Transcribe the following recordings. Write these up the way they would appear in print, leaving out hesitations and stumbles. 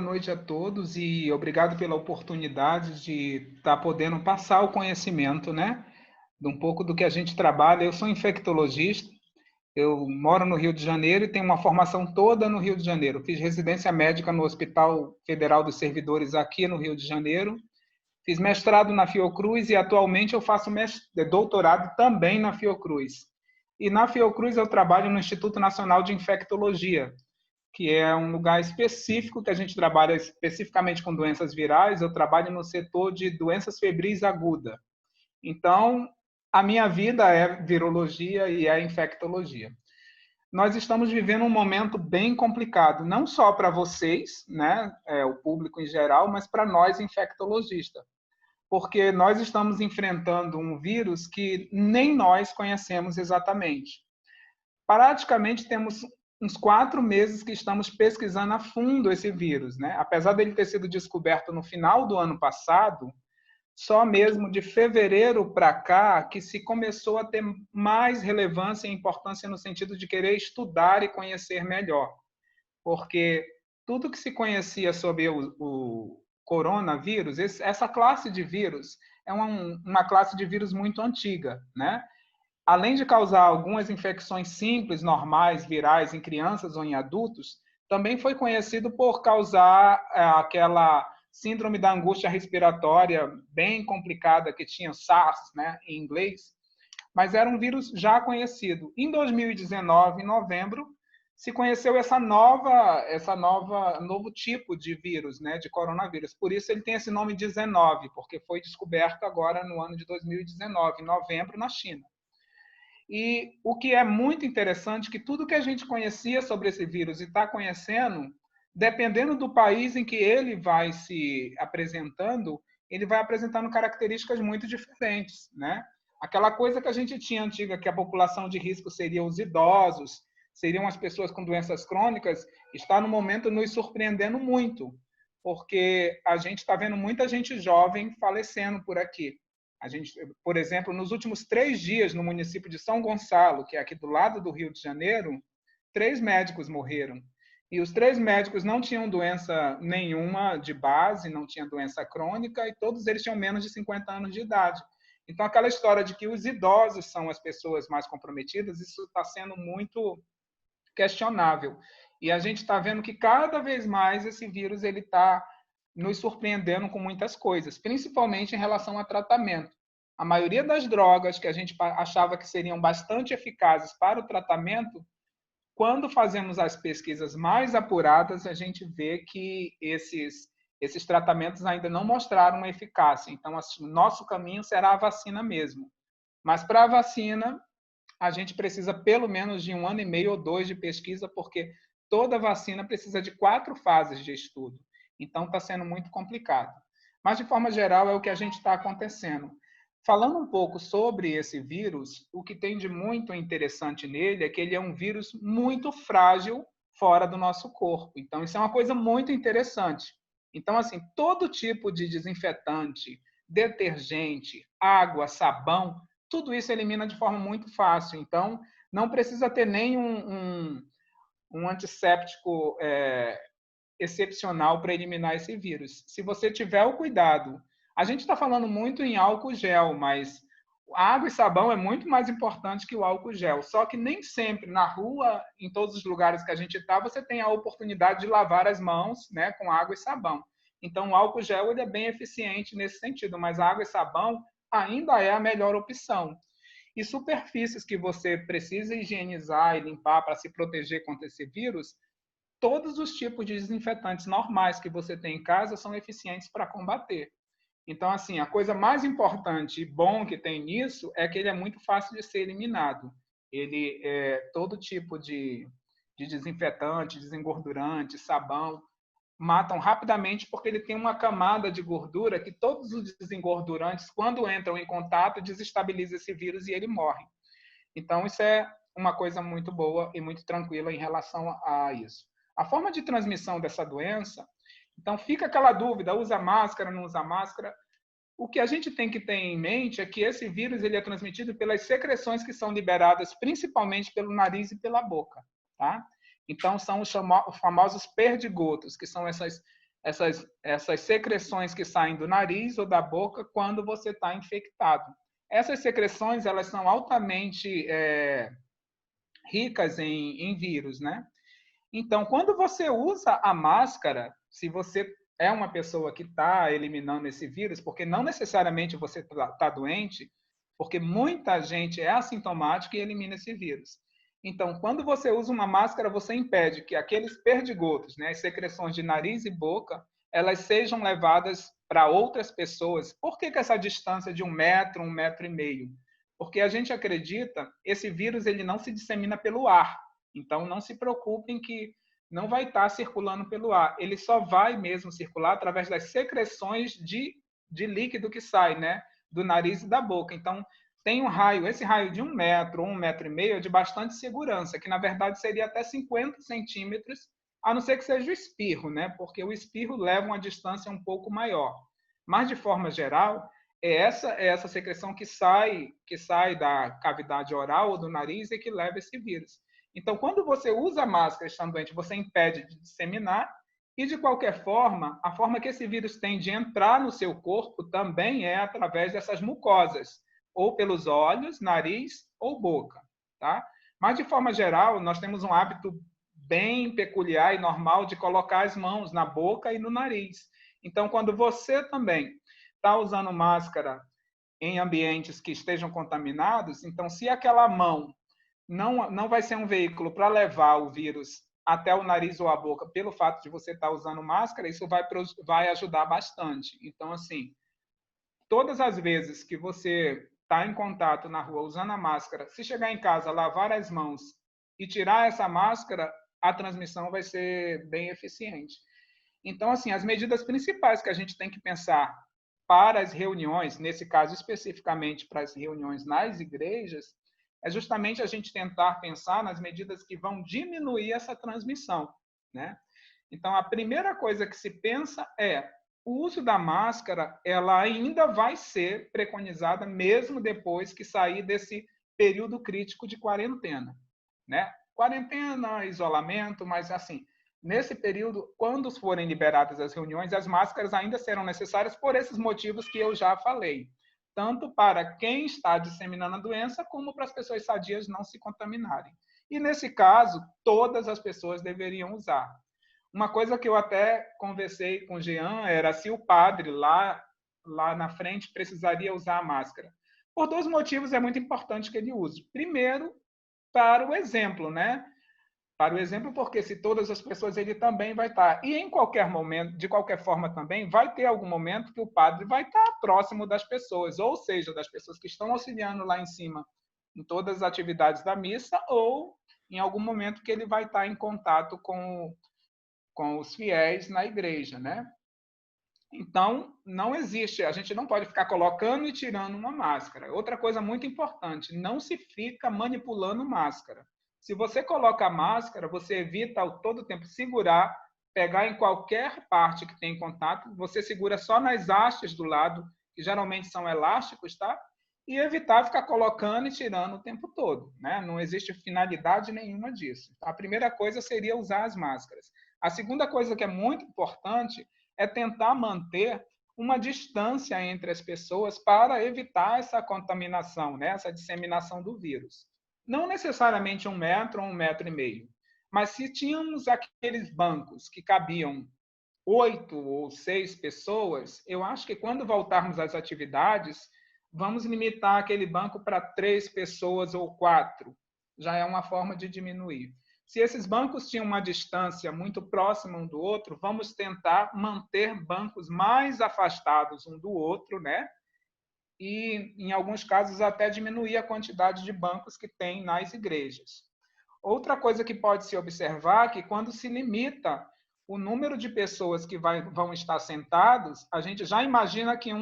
noite a todos e obrigado pela oportunidade de estar podendo passar o conhecimento, né, de um pouco do que a gente trabalha. Eu sou infectologista, eu moro no Rio de Janeiro e tenho uma formação toda no Rio de Janeiro. Fiz residência médica no Hospital Federal dos Servidores aqui no Rio de Janeiro, fiz mestrado na Fiocruz e atualmente eu faço doutorado também na Fiocruz. E na Fiocruz eu trabalho no Instituto Nacional de Infectologia, que é um lugar específico que a gente trabalha especificamente com doenças virais. Eu trabalho no setor de doenças febris agudas. Então, a minha vida é virologia e é infectologia. Nós estamos vivendo um momento bem complicado, não só para vocês, né, o público em geral, mas para nós infectologistas, porque nós estamos enfrentando um vírus que nem nós conhecemos exatamente. Praticamente temos uns 4 meses que estamos pesquisando a fundo esse vírus, né? Apesar dele ter sido descoberto no final do ano passado, só mesmo de fevereiro para cá que se começou a ter mais relevância e importância no sentido de querer estudar e conhecer melhor. Porque tudo que se conhecia sobre o coronavírus, essa classe de vírus é uma classe de vírus muito antiga, né? Além de causar algumas infecções simples, normais, virais em crianças ou em adultos, também foi conhecido por causar aquela síndrome da angústia respiratória bem complicada que tinha SARS, né, em inglês, mas era um vírus já conhecido. Em 2019, em novembro, se conheceu novo tipo de vírus, né, de coronavírus. Por isso ele tem esse nome 19, porque foi descoberto agora no ano de 2019, em novembro, na China. E o que é muito interessante é que tudo que a gente conhecia sobre esse vírus e está conhecendo, dependendo do país em que ele vai se apresentando, ele vai apresentando características muito diferentes, né? Aquela coisa que a gente tinha antiga, que a população de risco seriam os idosos, seriam as pessoas com doenças crônicas, está no momento nos surpreendendo muito, porque a gente está vendo muita gente jovem falecendo por aqui. A gente, por exemplo, nos últimos 3 dias no município de São Gonçalo, que é aqui do lado do Rio de Janeiro, 3 médicos morreram. E os 3 médicos não tinham doença nenhuma de base, não tinham doença crônica, e todos eles tinham menos de 50 anos de idade. Então, aquela história de que os idosos são as pessoas mais comprometidas, isso está sendo muito questionável. E a gente está vendo que cada vez mais esse vírus ele está nos surpreendendo com muitas coisas, principalmente em relação a tratamento. A maioria das drogas que a gente achava que seriam bastante eficazes para o tratamento, quando fazemos as pesquisas mais apuradas, a gente vê que esses tratamentos ainda não mostraram uma eficácia. Então, o nosso caminho será a vacina mesmo. Mas para a vacina, a gente precisa pelo menos de 1 ano e meio ou 2 de pesquisa, porque toda vacina precisa de 4 fases de estudo. Então, está sendo muito complicado. Mas, de forma geral, é o que a gente está acontecendo. Falando um pouco sobre esse vírus, o que tem de muito interessante nele é que ele é um vírus muito frágil fora do nosso corpo. Então, isso é uma coisa muito interessante. Então, assim, todo tipo de desinfetante, detergente, água, sabão, tudo isso elimina de forma muito fácil. Então, não precisa ter nem um antisséptico excepcional para eliminar esse vírus. Se você tiver o cuidado, a gente está falando muito em álcool gel, mas água e sabão é muito mais importante que o álcool gel. Só que nem sempre na rua, em todos os lugares que a gente está, você tem a oportunidade de lavar as mãos, né, com água e sabão. Então, o álcool gel ele é bem eficiente nesse sentido, mas água e sabão ainda é a melhor opção. E superfícies que você precisa higienizar e limpar para se proteger contra esse vírus, todos os tipos de desinfetantes normais que você tem em casa são eficientes para combater. Então, assim, a coisa mais importante e bom que tem nisso é que ele é muito fácil de ser eliminado. Ele todo tipo de desinfetante, desengordurante, sabão, matam rapidamente porque ele tem uma camada de gordura que todos os desengordurantes, quando entram em contato, desestabilizam esse vírus e ele morre. Então, isso é uma coisa muito boa e muito tranquila em relação a isso. A forma de transmissão dessa doença, então fica aquela dúvida, usa máscara, não usa máscara. O que a gente tem que ter em mente é que esse vírus ele é transmitido pelas secreções que são liberadas principalmente pelo nariz e pela boca, tá? Então, são os famosos perdigotos, que são essas essas secreções que saem do nariz ou da boca quando você está infectado. Essas secreções, elas são altamente ricas em vírus, né? Então, quando você usa a máscara, se você é uma pessoa que está eliminando esse vírus, porque não necessariamente você está doente, porque muita gente é assintomática e elimina esse vírus. Então, quando você usa uma máscara, você impede que aqueles perdigotos, né, as secreções de nariz e boca, elas sejam levadas para outras pessoas. Por que essa distância de 1 e meio? Porque a gente acredita, esse vírus ele não se dissemina pelo ar. Então, não se preocupem que não vai estar circulando pelo ar. Ele só vai mesmo circular através das secreções de líquido que sai, né, do nariz e da boca. Então, tem um raio, esse raio de 1 metro ou 1 metro e meio é de bastante segurança, que na verdade seria até 50 centímetros, a não ser que seja o espirro, né? Porque o espirro leva uma distância um pouco maior. Mas, de forma geral, é essa secreção que sai da cavidade oral ou do nariz e que leva esse vírus. Então, quando você usa a máscara estando doente, você impede de disseminar e, de qualquer forma, a forma que esse vírus tem de entrar no seu corpo também é através dessas mucosas, ou pelos olhos, nariz ou boca, tá? Mas, de forma geral, nós temos um hábito bem peculiar e normal de colocar as mãos na boca e no nariz. Então, quando você também está usando máscara em ambientes que estejam contaminados, então, se aquela mão não vai ser um veículo para levar o vírus até o nariz ou a boca, pelo fato de você estar usando máscara, isso vai ajudar bastante. Então, assim, todas as vezes que você está em contato na rua usando a máscara, se chegar em casa, lavar as mãos e tirar essa máscara, a transmissão vai ser bem eficiente. Então, assim, as medidas principais que a gente tem que pensar para as reuniões, nesse caso especificamente para as reuniões nas igrejas, é justamente a gente tentar pensar nas medidas que vão diminuir essa transmissão, né? Então, a primeira coisa que se pensa é o uso da máscara, ela ainda vai ser preconizada mesmo depois que sair desse período crítico de quarentena, né? Quarentena, isolamento, mas assim, nesse período, quando forem liberadas as reuniões, as máscaras ainda serão necessárias por esses motivos que eu já falei, tanto para quem está disseminando a doença, como para as pessoas sadias não se contaminarem. E nesse caso, todas as pessoas deveriam usar. Uma coisa que eu até conversei com o Jean era se o padre lá na frente precisaria usar a máscara. Por dois motivos é muito importante que ele use. Primeiro, para o exemplo, né? Para o exemplo, porque se todas as pessoas, ele também vai estar. E em qualquer momento, de qualquer forma também, vai ter algum momento que o padre vai estar próximo das pessoas, ou seja, das pessoas que estão auxiliando lá em cima em todas as atividades da missa, ou em algum momento que ele vai estar em contato com os fiéis na igreja, né? Então, não existe, a gente não pode ficar colocando e tirando uma máscara. Outra coisa muito importante, não se fica manipulando máscara. Se você coloca a máscara, você evita ao todo tempo segurar, pegar em qualquer parte que tem contato, você segura só nas hastes do lado, que geralmente são elásticos, tá? E evitar ficar colocando e tirando o tempo todo, né? Não existe finalidade nenhuma disso. A primeira coisa seria usar as máscaras. A segunda coisa que é muito importante é tentar manter uma distância entre as pessoas para evitar essa contaminação, né? Essa disseminação do vírus. Não necessariamente 1 metro ou 1 metro e meio, mas se tínhamos aqueles bancos que cabiam 8 ou 6 pessoas, eu acho que quando voltarmos às atividades, vamos limitar aquele banco para 3 pessoas ou 4. Já é uma forma de diminuir. Se esses bancos tinham uma distância muito próxima um do outro, vamos tentar manter bancos mais afastados um do outro, né? E, em alguns casos, até diminuir a quantidade de bancos que tem nas igrejas. Outra coisa que pode se observar é que, quando se limita o número de pessoas que vão estar sentados, a gente já imagina que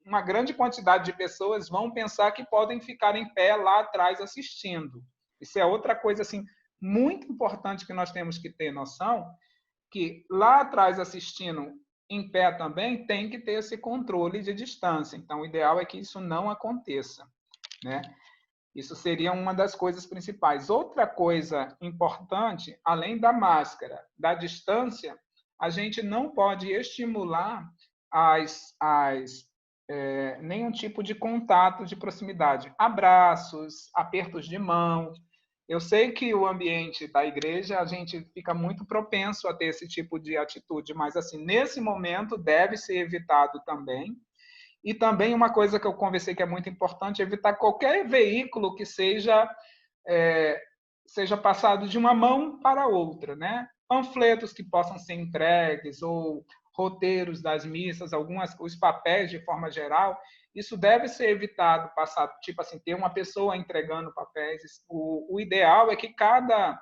uma grande quantidade de pessoas vão pensar que podem ficar em pé lá atrás assistindo. Isso é outra coisa assim muito importante que nós temos que ter noção, que lá atrás assistindo em pé também tem que ter esse controle de distância. Então, o ideal é que isso não aconteça, né? Isso seria uma das coisas principais. Outra coisa importante, além da máscara, da distância, a gente não pode estimular nenhum tipo de contato de proximidade. Abraços, apertos de mão. Eu sei que o ambiente da igreja, a gente fica muito propenso a ter esse tipo de atitude, mas, assim, nesse momento, deve ser evitado também. E também uma coisa que eu conversei que é muito importante, evitar qualquer veículo que seja passado de uma mão para outra, né? Panfletos que possam ser entregues ou roteiros das missas, os papéis de forma geral, isso deve ser evitado, passar, tipo assim, ter uma pessoa entregando papéis. O ideal é que cada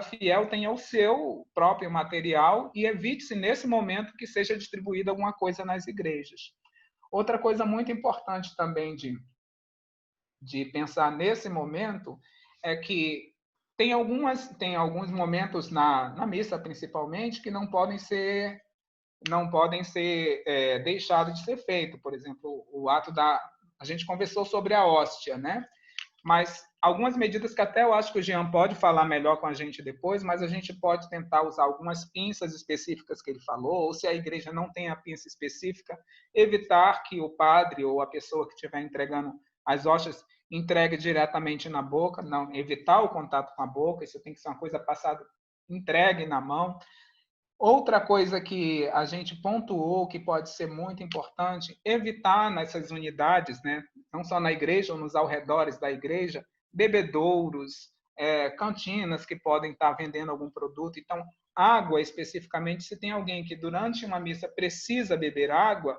fiel tenha o seu próprio material e evite-se, nesse momento, que seja distribuída alguma coisa nas igrejas. Outra coisa muito importante também de pensar nesse momento é que tem alguns momentos na missa, principalmente, que não podem ser deixados de ser feito. Por exemplo, o ato a gente conversou sobre a hóstia, né? Mas algumas medidas que até eu acho que o Jean pode falar melhor com a gente depois, mas a gente pode tentar usar algumas pinças específicas que ele falou, ou se a igreja não tem a pinça específica, evitar que o padre ou a pessoa que estiver entregando as hóstias entregue diretamente na boca, não, evitar o contato com a boca, isso tem que ser uma coisa passada, entregue na mão. Outra coisa que a gente pontuou que pode ser muito importante, evitar nessas unidades, né, não só na igreja ou nos arredores da igreja, bebedouros, cantinas que podem estar vendendo algum produto. Então, água especificamente, se tem alguém que durante uma missa precisa beber água,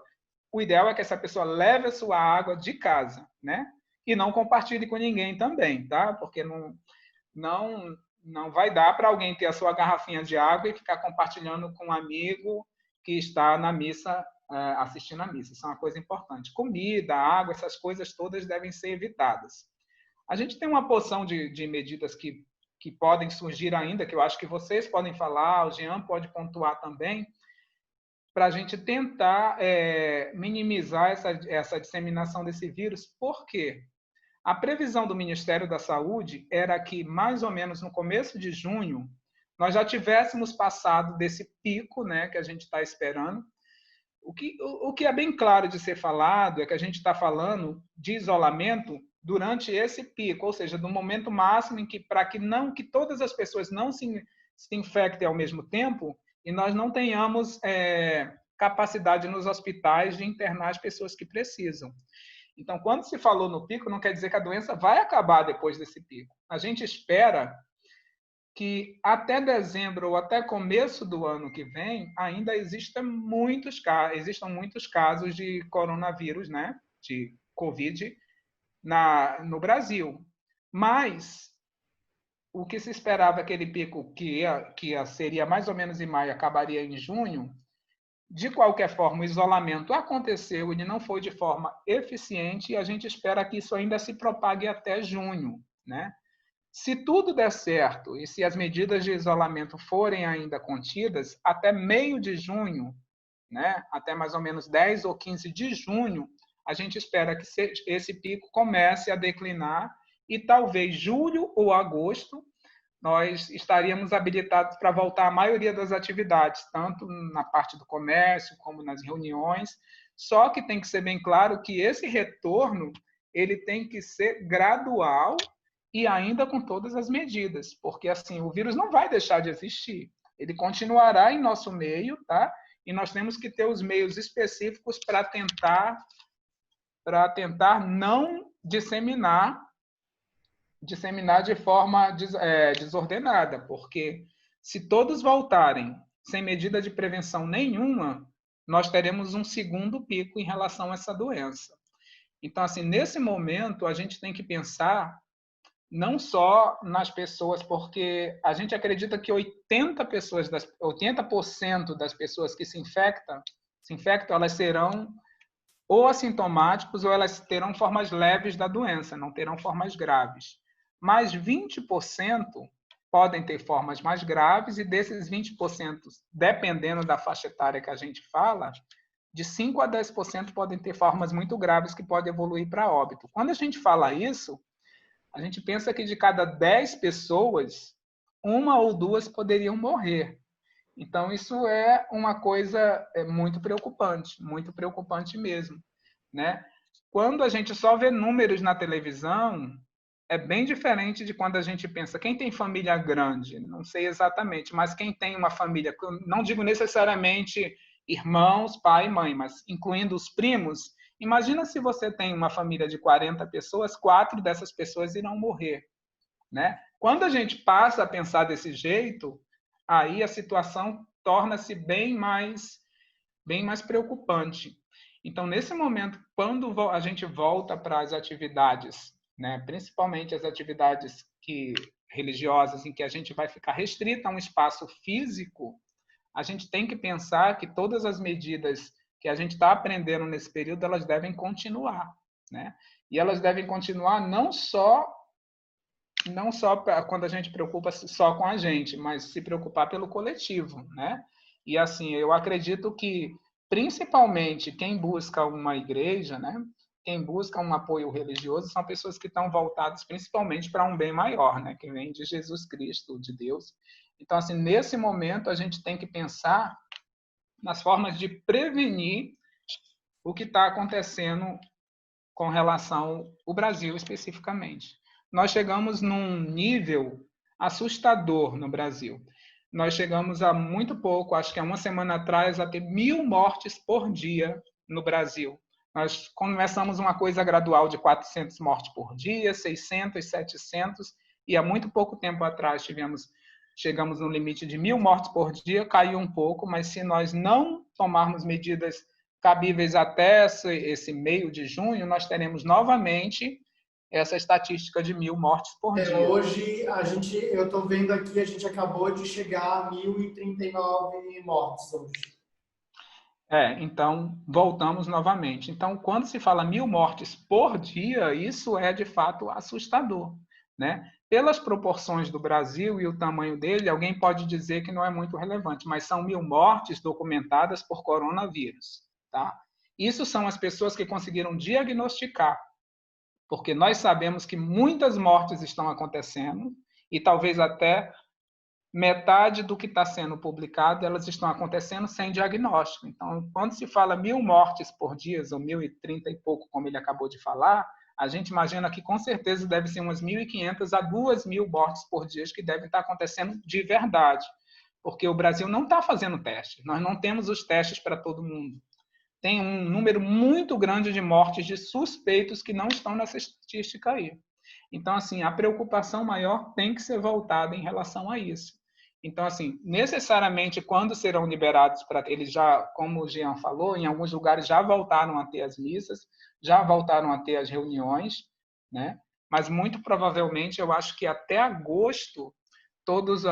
o ideal é que essa pessoa leve a sua água de casa, né? E não compartilhe com ninguém também, tá? Porque não vai dar para alguém ter a sua garrafinha de água e ficar compartilhando com um amigo que está na missa, assistindo a missa. Isso é uma coisa importante. Comida, água, essas coisas todas devem ser evitadas. A gente tem uma porção de medidas que podem surgir ainda, que eu acho que vocês podem falar, o Jean pode pontuar também, para a gente tentar minimizar essa disseminação desse vírus. Por quê? A previsão do Ministério da Saúde era que, mais ou menos no começo de junho, nós já tivéssemos passado desse pico, né, que a gente está esperando. O que é bem claro de ser falado é que a gente está falando de isolamento durante esse pico, ou seja, do momento máximo em que, para que todas as pessoas não se infectem ao mesmo tempo e nós não tenhamos capacidade nos hospitais de internar as pessoas que precisam. Então, quando se falou no pico, não quer dizer que a doença vai acabar depois desse pico. A gente espera que até dezembro ou até começo do ano que vem ainda existam muitos casos de coronavírus, né, de Covid, no Brasil. Mas o que se esperava, aquele pico que seria mais ou menos em maio, acabaria em junho. De qualquer forma, o isolamento aconteceu, ele não foi de forma eficiente e a gente espera que isso ainda se propague até junho, né? Se tudo der certo e se as medidas de isolamento forem ainda contidas, até meio de junho, né? Até mais ou menos 10 ou 15 de junho, a gente espera que esse pico comece a declinar e talvez julho ou agosto nós estaríamos habilitados para voltar à maioria das atividades, tanto na parte do comércio como nas reuniões. Só que tem que ser bem claro que esse retorno ele tem que ser gradual e ainda com todas as medidas, porque assim o vírus não vai deixar de existir, ele continuará em nosso meio, tá? E nós temos que ter os meios específicos para tentar não disseminar de forma desordenada, porque se todos voltarem sem medida de prevenção nenhuma, nós teremos um segundo pico em relação a essa doença. Então, assim, nesse momento, a gente tem que pensar não só nas pessoas, porque a gente acredita que 80% das pessoas que se infectam, elas serão ou assintomáticos ou elas terão formas leves da doença, não terão formas graves. Mas 20% podem ter formas mais graves e desses 20%, dependendo da faixa etária que a gente fala, de 5 a 10% podem ter formas muito graves que podem evoluir para óbito. Quando a gente fala isso, a gente pensa que de cada 10 pessoas, uma ou duas poderiam morrer. Então, isso é uma coisa muito preocupante mesmo, né? Quando a gente só vê números na televisão, é bem diferente de quando a gente pensa, quem tem família grande, não sei exatamente, mas quem tem uma família, não digo necessariamente irmãos, pai e mãe, mas incluindo os primos, imagina se você tem uma família de 40 pessoas, 4 dessas pessoas irão morrer, né? Quando a gente passa a pensar desse jeito, aí a situação torna-se bem mais preocupante. Então, nesse momento, quando a gente volta para as atividades, né, principalmente as atividades religiosas, em que a gente vai ficar restrito a um espaço físico, a gente tem que pensar que todas as medidas que a gente está aprendendo nesse período, elas devem continuar, né? E elas devem continuar não só quando a gente preocupa só com a gente, mas se preocupar pelo coletivo, né? E assim, eu acredito que principalmente quem busca uma igreja, né? Quem busca um apoio religioso são pessoas que estão voltadas principalmente para um bem maior, né? Que vem de Jesus Cristo, de Deus. Então, assim, nesse momento a gente tem que pensar nas formas de prevenir o que está acontecendo com relação ao Brasil especificamente. Nós chegamos num nível assustador no Brasil. Nós chegamos há muito pouco, acho que há uma semana atrás, a ter 1.000 mortes por dia no Brasil. Nós começamos uma coisa gradual de 400 mortes por dia, 600, 700, e há muito pouco tempo atrás chegamos no limite de 1.000 mortes por dia, caiu um pouco, mas se nós não tomarmos medidas cabíveis até esse meio de junho, nós teremos novamente essa estatística de 1.000 mortes por dia. Hoje, eu estou vendo aqui, a gente acabou de chegar a 1.039 mortes hoje. Então, voltamos novamente. Então, quando se fala 1.000 mortes por dia, isso é de fato assustador, né? Pelas proporções do Brasil e o tamanho dele, alguém pode dizer que não é muito relevante, mas são 1.000 mortes documentadas por coronavírus, tá? Isso são as pessoas que conseguiram diagnosticar, porque nós sabemos que muitas mortes estão acontecendo e talvez até metade do que está sendo publicado, elas estão acontecendo sem diagnóstico. Então, quando se fala 1.000 mortes por dia, ou 1.030 e pouco, como ele acabou de falar, a gente imagina que com certeza deve ser umas 1.500 a 2.000 mortes por dia que devem estar acontecendo de verdade, porque o Brasil não está fazendo teste. Nós não temos os testes para todo mundo. Tem um número muito grande de mortes de suspeitos que não estão nessa estatística aí. Então, assim, a preocupação maior tem que ser voltada em relação a isso. Então, assim, necessariamente, quando serão liberados para eles já, como o Jean falou, em alguns lugares já voltaram a ter as missas, já voltaram a ter as reuniões, né? Mas muito provavelmente, eu acho que até agosto todas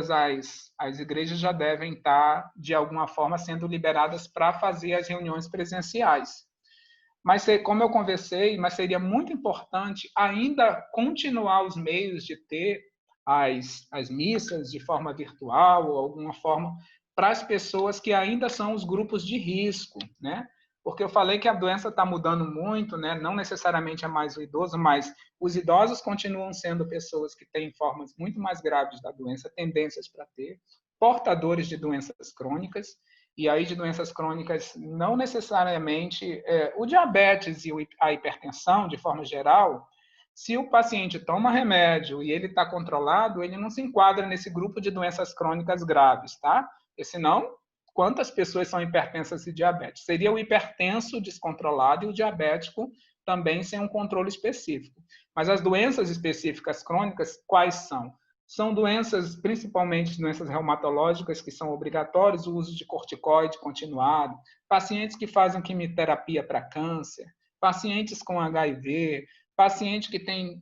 as igrejas já devem estar, de alguma forma, sendo liberadas para fazer as reuniões presenciais. Mas, como eu conversei, mas seria muito importante ainda continuar os meios de ter as missas de forma virtual ou alguma forma para as pessoas que ainda são os grupos de risco, né? Porque eu falei que a doença está mudando muito, né? Não necessariamente é mais o idoso, mas os idosos continuam sendo pessoas que têm formas muito mais graves da doença, tendências para ter, portadores de doenças crônicas, e aí de doenças crônicas não necessariamente o diabetes e a hipertensão, de forma geral, se o paciente toma remédio e ele está controlado, ele não se enquadra nesse grupo de doenças crônicas graves, tá? Porque senão, quantas pessoas são hipertensas e diabéticas? Seria o hipertenso descontrolado e o diabético também sem um controle específico. Mas as doenças específicas crônicas, quais são? São doenças, principalmente doenças reumatológicas, que são obrigatórios o uso de corticoide continuado, pacientes que fazem quimioterapia para câncer, pacientes com HIV, paciente que tem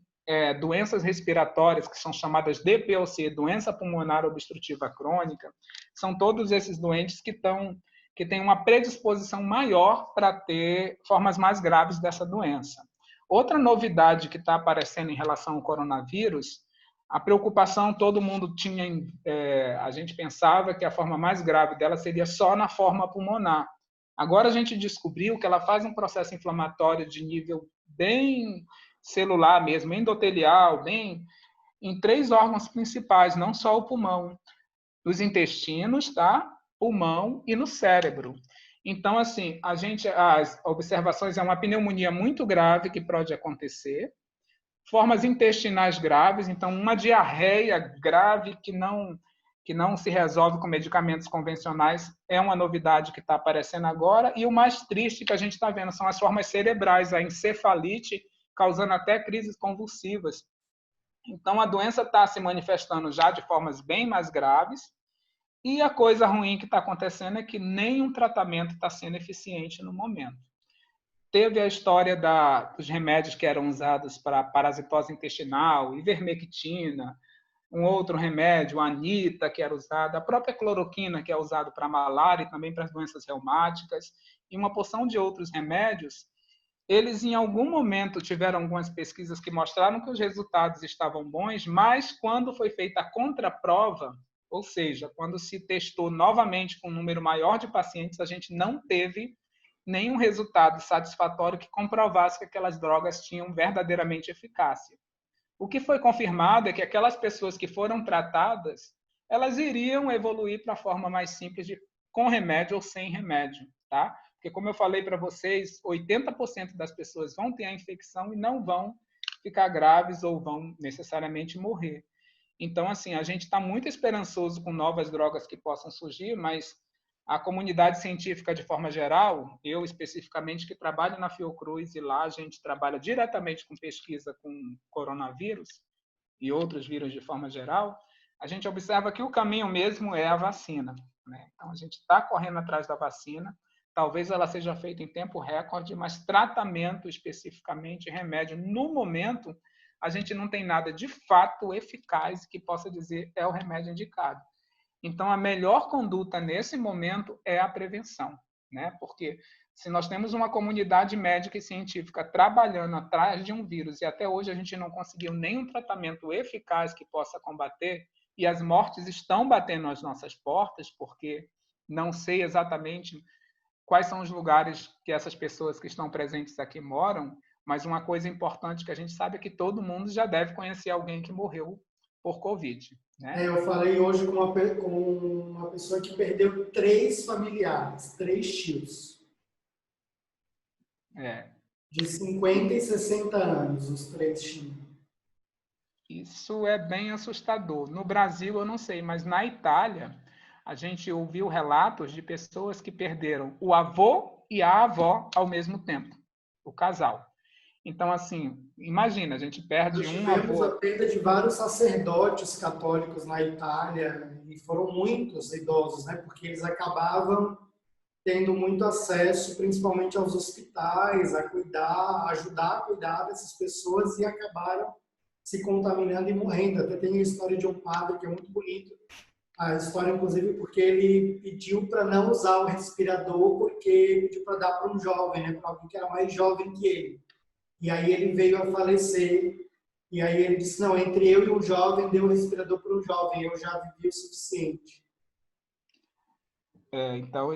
doenças respiratórias, que são chamadas DPOC, doença pulmonar obstrutiva crônica, são todos esses doentes que têm uma predisposição maior para ter formas mais graves dessa doença. Outra novidade que está aparecendo em relação ao coronavírus, a preocupação todo mundo tinha, a gente pensava que a forma mais grave dela seria só na forma pulmonar. Agora a gente descobriu que ela faz um processo inflamatório de nível bem celular mesmo, endotelial, bem em 3 órgãos principais, não só o pulmão. nos intestinos, tá? Pulmão e no cérebro. Então, assim, as observações é uma pneumonia muito grave que pode acontecer, formas intestinais graves, então uma diarreia grave que não se resolve com medicamentos convencionais é uma novidade que está aparecendo agora, e o mais triste que a gente está vendo são as formas cerebrais, a encefalite, causando até crises convulsivas. Então, a doença está se manifestando já de formas bem mais graves, e a coisa ruim que está acontecendo é que nenhum tratamento está sendo eficiente no momento. Teve a história dos remédios que eram usados para parasitose intestinal, ivermectina, um outro remédio, a anita, que era usada, a própria cloroquina, que é usada para malária e também para as doenças reumáticas, e uma porção de outros remédios. Eles, em algum momento, tiveram algumas pesquisas que mostraram que os resultados estavam bons, mas quando foi feita a contraprova, ou seja, quando se testou novamente com um número maior de pacientes, a gente não teve nenhum resultado satisfatório que comprovasse que aquelas drogas tinham verdadeiramente eficácia. O que foi confirmado é que aquelas pessoas que foram tratadas, elas iriam evoluir para a forma mais simples de com remédio ou sem remédio, tá? Porque, como eu falei para vocês, 80% das pessoas vão ter a infecção e não vão ficar graves ou vão necessariamente morrer. Então, assim, a gente está muito esperançoso com novas drogas que possam surgir, mas a comunidade científica, de forma geral, eu especificamente que trabalho na Fiocruz, e lá a gente trabalha diretamente com pesquisa com coronavírus e outros vírus de forma geral, a gente observa que o caminho mesmo é a vacina, né? Então, a gente está correndo atrás da vacina, talvez ela seja feita em tempo recorde, mas tratamento especificamente, remédio, no momento, a gente não tem nada de fato eficaz que possa dizer é o remédio indicado. Então, a melhor conduta nesse momento é a prevenção, né? Porque se nós temos uma comunidade médica e científica trabalhando atrás de um vírus e até hoje a gente não conseguiu nenhum tratamento eficaz que possa combater, e as mortes estão batendo às nossas portas, porque não sei exatamente quais são os lugares que essas pessoas que estão presentes aqui moram, mas uma coisa importante que a gente sabe é que todo mundo já deve conhecer alguém que morreu por Covid, né? Eu falei hoje com uma pessoa que perdeu 3 familiares, 3 tios. É. De 50 e 60 anos, os 3 tios. Isso é bem assustador. No Brasil, eu não sei, mas na Itália, a gente ouviu relatos de pessoas que perderam o avô e a avó ao mesmo tempo, o casal. Então, assim, imagina, a gente perde Nós um tivemos a avô. perda de vários sacerdotes católicos na Itália, e foram muitos idosos, né? Porque eles acabavam tendo muito acesso, principalmente aos hospitais, a cuidar, ajudar a cuidar dessas pessoas e acabaram se contaminando e morrendo. Até tem a história de um padre que é muito bonito, a história inclusive porque ele pediu para não usar o respirador porque pediu para dar para um jovem, né, para alguém que era mais jovem que ele. E aí ele veio a falecer. E aí ele disse, não, entre eu e um jovem, deu o respirador para um jovem, eu já vivi o suficiente. Então,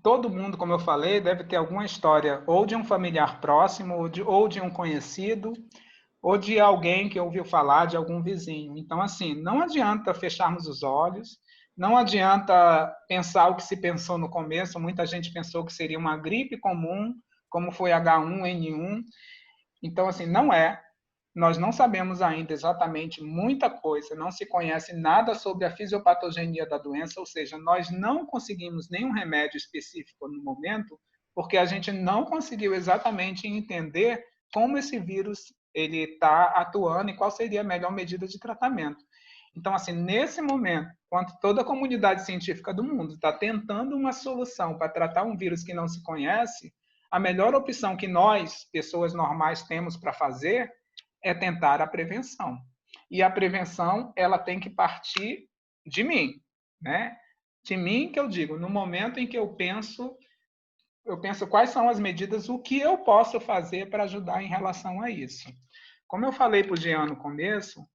todo mundo, como eu falei, deve ter alguma história ou de um familiar próximo, ou de um conhecido, ou de alguém que ouviu falar, de algum vizinho. Então, assim, não adianta fecharmos os olhos, não adianta pensar o que se pensou no começo. Muita gente pensou que seria uma gripe comum, como foi H1N1. Então, assim, não é. Nós não sabemos ainda exatamente muita coisa, não se conhece nada sobre a fisiopatogenia da doença, ou seja, nós não conseguimos nenhum remédio específico no momento, porque a gente não conseguiu exatamente entender como esse vírus ele está atuando e qual seria a melhor medida de tratamento. Então, assim, nesse momento, enquanto toda a comunidade científica do mundo está tentando uma solução para tratar um vírus que não se conhece, a melhor opção que nós, pessoas normais, temos para fazer é tentar a prevenção. E a prevenção, ela tem que partir de mim, né? De mim que eu digo, no momento em que eu penso quais são as medidas, o que eu posso fazer para ajudar em relação a isso. Como eu falei para o Jean no começo,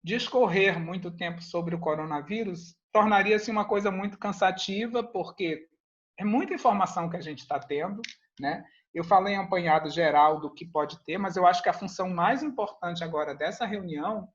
discorrer muito tempo sobre o coronavírus tornaria-se uma coisa muito cansativa, porque é muita informação que a gente está tendo, né? Eu falei em apanhado geral do que pode ter, mas eu acho que a função mais importante agora dessa reunião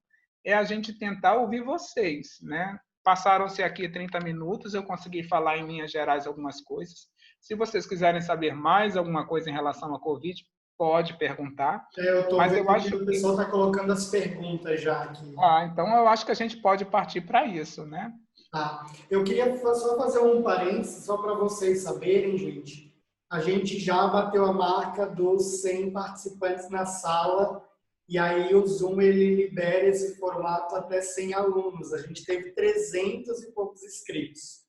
é a gente tentar ouvir vocês, né? passaram-se aqui 30 minutos, eu consegui falar em linhas gerais algumas coisas. Se vocês quiserem saber mais alguma coisa em relação à Covid, pode perguntar. Eu estou Mas eu vendo que acho o que... pessoal está colocando as perguntas já aqui. então eu acho que a gente pode partir para isso, né? Tá. Eu queria só fazer um parênteses, só para vocês saberem, gente. A gente já bateu a marca dos 100 participantes na sala, e aí o Zoom ele libera esse formato até 100 alunos. A gente teve 300 e poucos inscritos.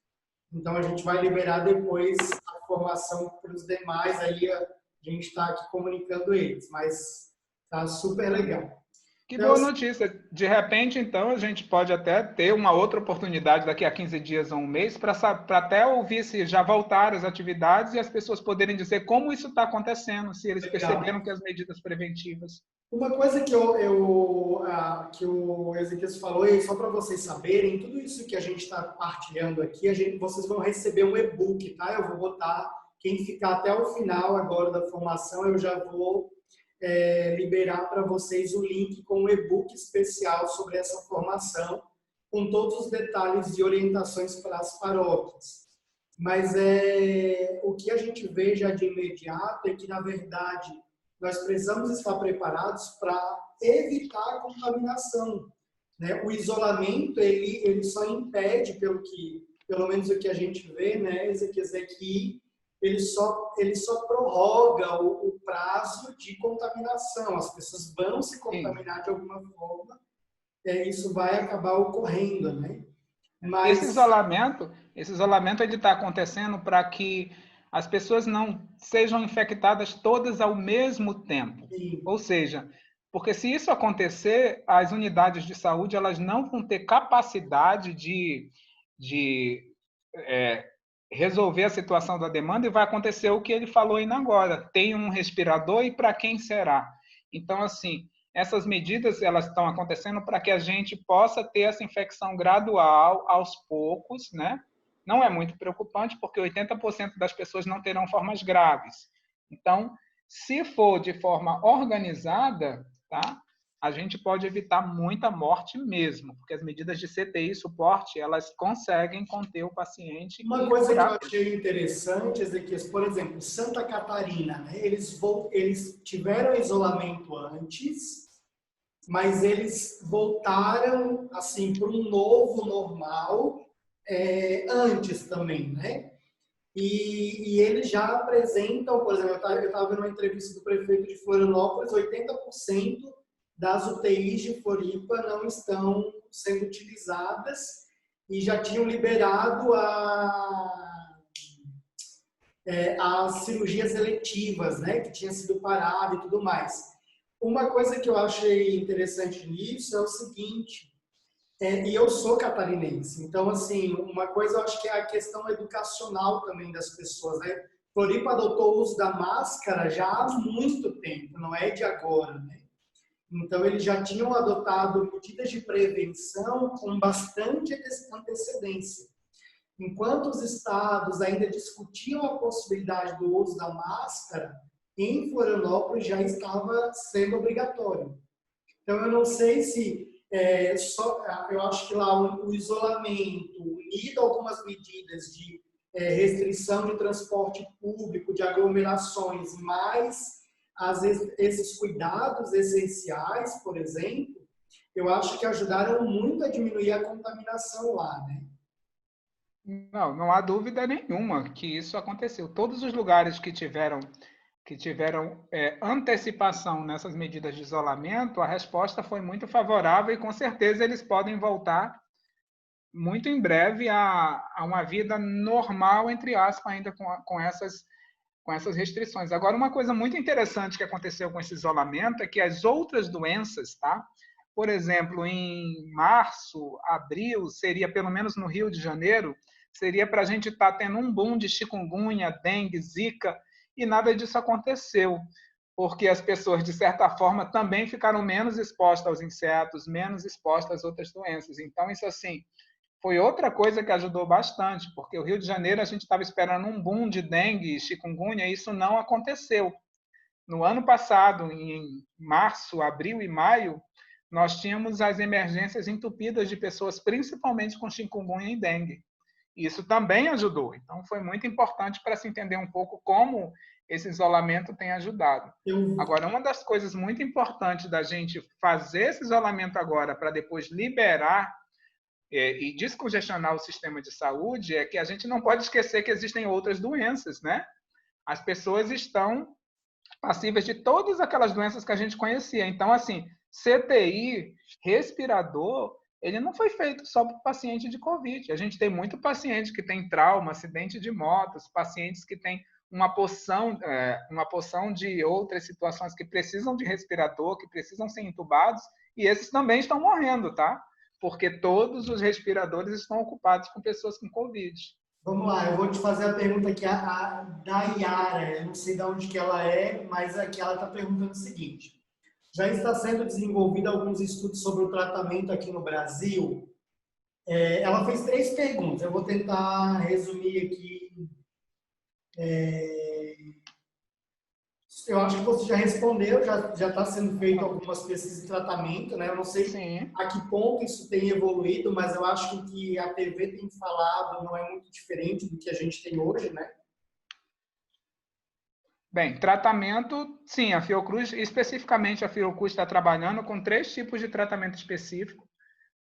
Então, a gente vai liberar depois a formação para os demais, aí a gente está aqui comunicando eles, mas tá super legal. Que Então, boa notícia. De repente, então, a gente pode até ter uma outra oportunidade daqui a 15 dias ou um mês para até ouvir se já voltaram as atividades e as pessoas poderem dizer como isso está acontecendo, se eles perceberam que as medidas preventivas. Uma coisa que que o Ezequiel falou, e só para vocês saberem, tudo isso que a gente está partilhando aqui, vocês vão receber um e-book, tá? Eu vou botar, quem ficar até o final agora da formação, eu já vou liberar para vocês o link com um e-book especial sobre essa formação, com todos os detalhes e orientações para as paróquias. Mas o que a gente vê já de imediato é que, na verdade, nós precisamos estar preparados para evitar a contaminação, né? O isolamento, ele só impede, pelo menos o que a gente vê, né, Ezequiel, é que ele só prorroga o prazo de contaminação. As pessoas vão se contaminar de alguma forma, isso vai acabar ocorrendo, né? Mas Esse isolamento ele está acontecendo para que as pessoas não sejam infectadas todas ao mesmo tempo. sim. Ou seja, porque se isso acontecer, as unidades de saúde elas não vão ter capacidade de resolver a situação da demanda e vai acontecer o que ele falou ainda agora. Tem um respirador e para quem será? Então, assim, essas medidas elas estão acontecendo para que a gente possa ter essa infecção gradual, aos poucos, né? Não é muito preocupante, porque 80% das pessoas não terão formas graves. Então, se for de forma organizada, tá? A gente pode evitar muita morte mesmo, porque as medidas de CTI e suporte, elas conseguem conter o paciente. Uma coisa que eu achei interessante, Ezequiel, por exemplo, Santa Catarina, né? Eles tiveram isolamento antes, mas eles voltaram assim para um novo normal antes também, né? E eles já apresentam, por exemplo, eu estava vendo uma entrevista do prefeito de Florianópolis, 80% das UTIs de Floripa não estão sendo utilizadas e já tinham liberado as cirurgias eletivas, né, que tinha sido parado e tudo mais. Uma coisa que eu achei interessante nisso é o seguinte, e eu sou catarinense, então, assim, uma coisa eu acho que é a questão educacional também das pessoas, né? Floripa adotou o uso da máscara já há muito tempo, não é de agora, né? Então, eles já tinham adotado medidas de prevenção com bastante antecedência. Enquanto os estados ainda discutiam a possibilidade do uso da máscara, em Florianópolis já estava sendo obrigatório. Então, eu não sei se eu acho que lá o isolamento, unido a algumas medidas de restrição de transporte público, de aglomerações, mais esses cuidados essenciais, por exemplo, eu acho que ajudaram muito a diminuir a contaminação lá, né? Não há dúvida nenhuma que isso aconteceu. Todos os lugares que tiveram antecipação nessas medidas de isolamento, a resposta foi muito favorável e com certeza eles podem voltar muito em breve a uma vida normal, entre aspas, ainda com essas restrições. Agora, uma coisa muito interessante que aconteceu com esse isolamento é que as outras doenças, tá? Por exemplo, em março, abril, seria, pelo menos no Rio de Janeiro, seria para a gente estar tendo um boom de chikungunya, dengue, zika, e nada disso aconteceu, porque as pessoas, de certa forma, também ficaram menos expostas aos insetos, menos expostas às outras doenças. Então, isso, assim, foi outra coisa que ajudou bastante, porque o Rio de Janeiro a gente estava esperando um boom de dengue e chikungunya, e isso não aconteceu. No ano passado, em março, abril e maio, nós tínhamos as emergências entupidas de pessoas, principalmente com chikungunya e dengue. Isso também ajudou. Então, foi muito importante para se entender um pouco como esse isolamento tem ajudado. Agora, uma das coisas muito importantes da gente fazer esse isolamento agora para depois liberar e descongestionar o sistema de saúde é que a gente não pode esquecer que existem outras doenças, né? As pessoas estão passíveis de todas aquelas doenças que a gente conhecia. Então, assim, CTI, respirador, ele não foi feito só para o paciente de Covid. A gente tem muito paciente que tem trauma, acidente de motos, pacientes que têm uma porção de outras situações que precisam de respirador, que precisam ser entubados, e esses também estão morrendo, tá? Porque todos os respiradores estão ocupados com pessoas com Covid. Vamos lá, eu vou te fazer a pergunta aqui da Yara. Eu não sei de onde que ela é, mas aqui ela está perguntando o seguinte. Já está sendo desenvolvido alguns estudos sobre o tratamento aqui no Brasil. Ela fez 3 perguntas. Eu vou tentar resumir aqui. Eu acho que você já respondeu, já está sendo feito algumas pesquisas de tratamento, né? Eu não sei Sim. a que ponto isso tem evoluído, mas eu acho que o que a TV tem falado não é muito diferente do que a gente tem hoje, né? Bem, tratamento, sim, a Fiocruz, especificamente a Fiocruz está trabalhando com 3 tipos de tratamento específico.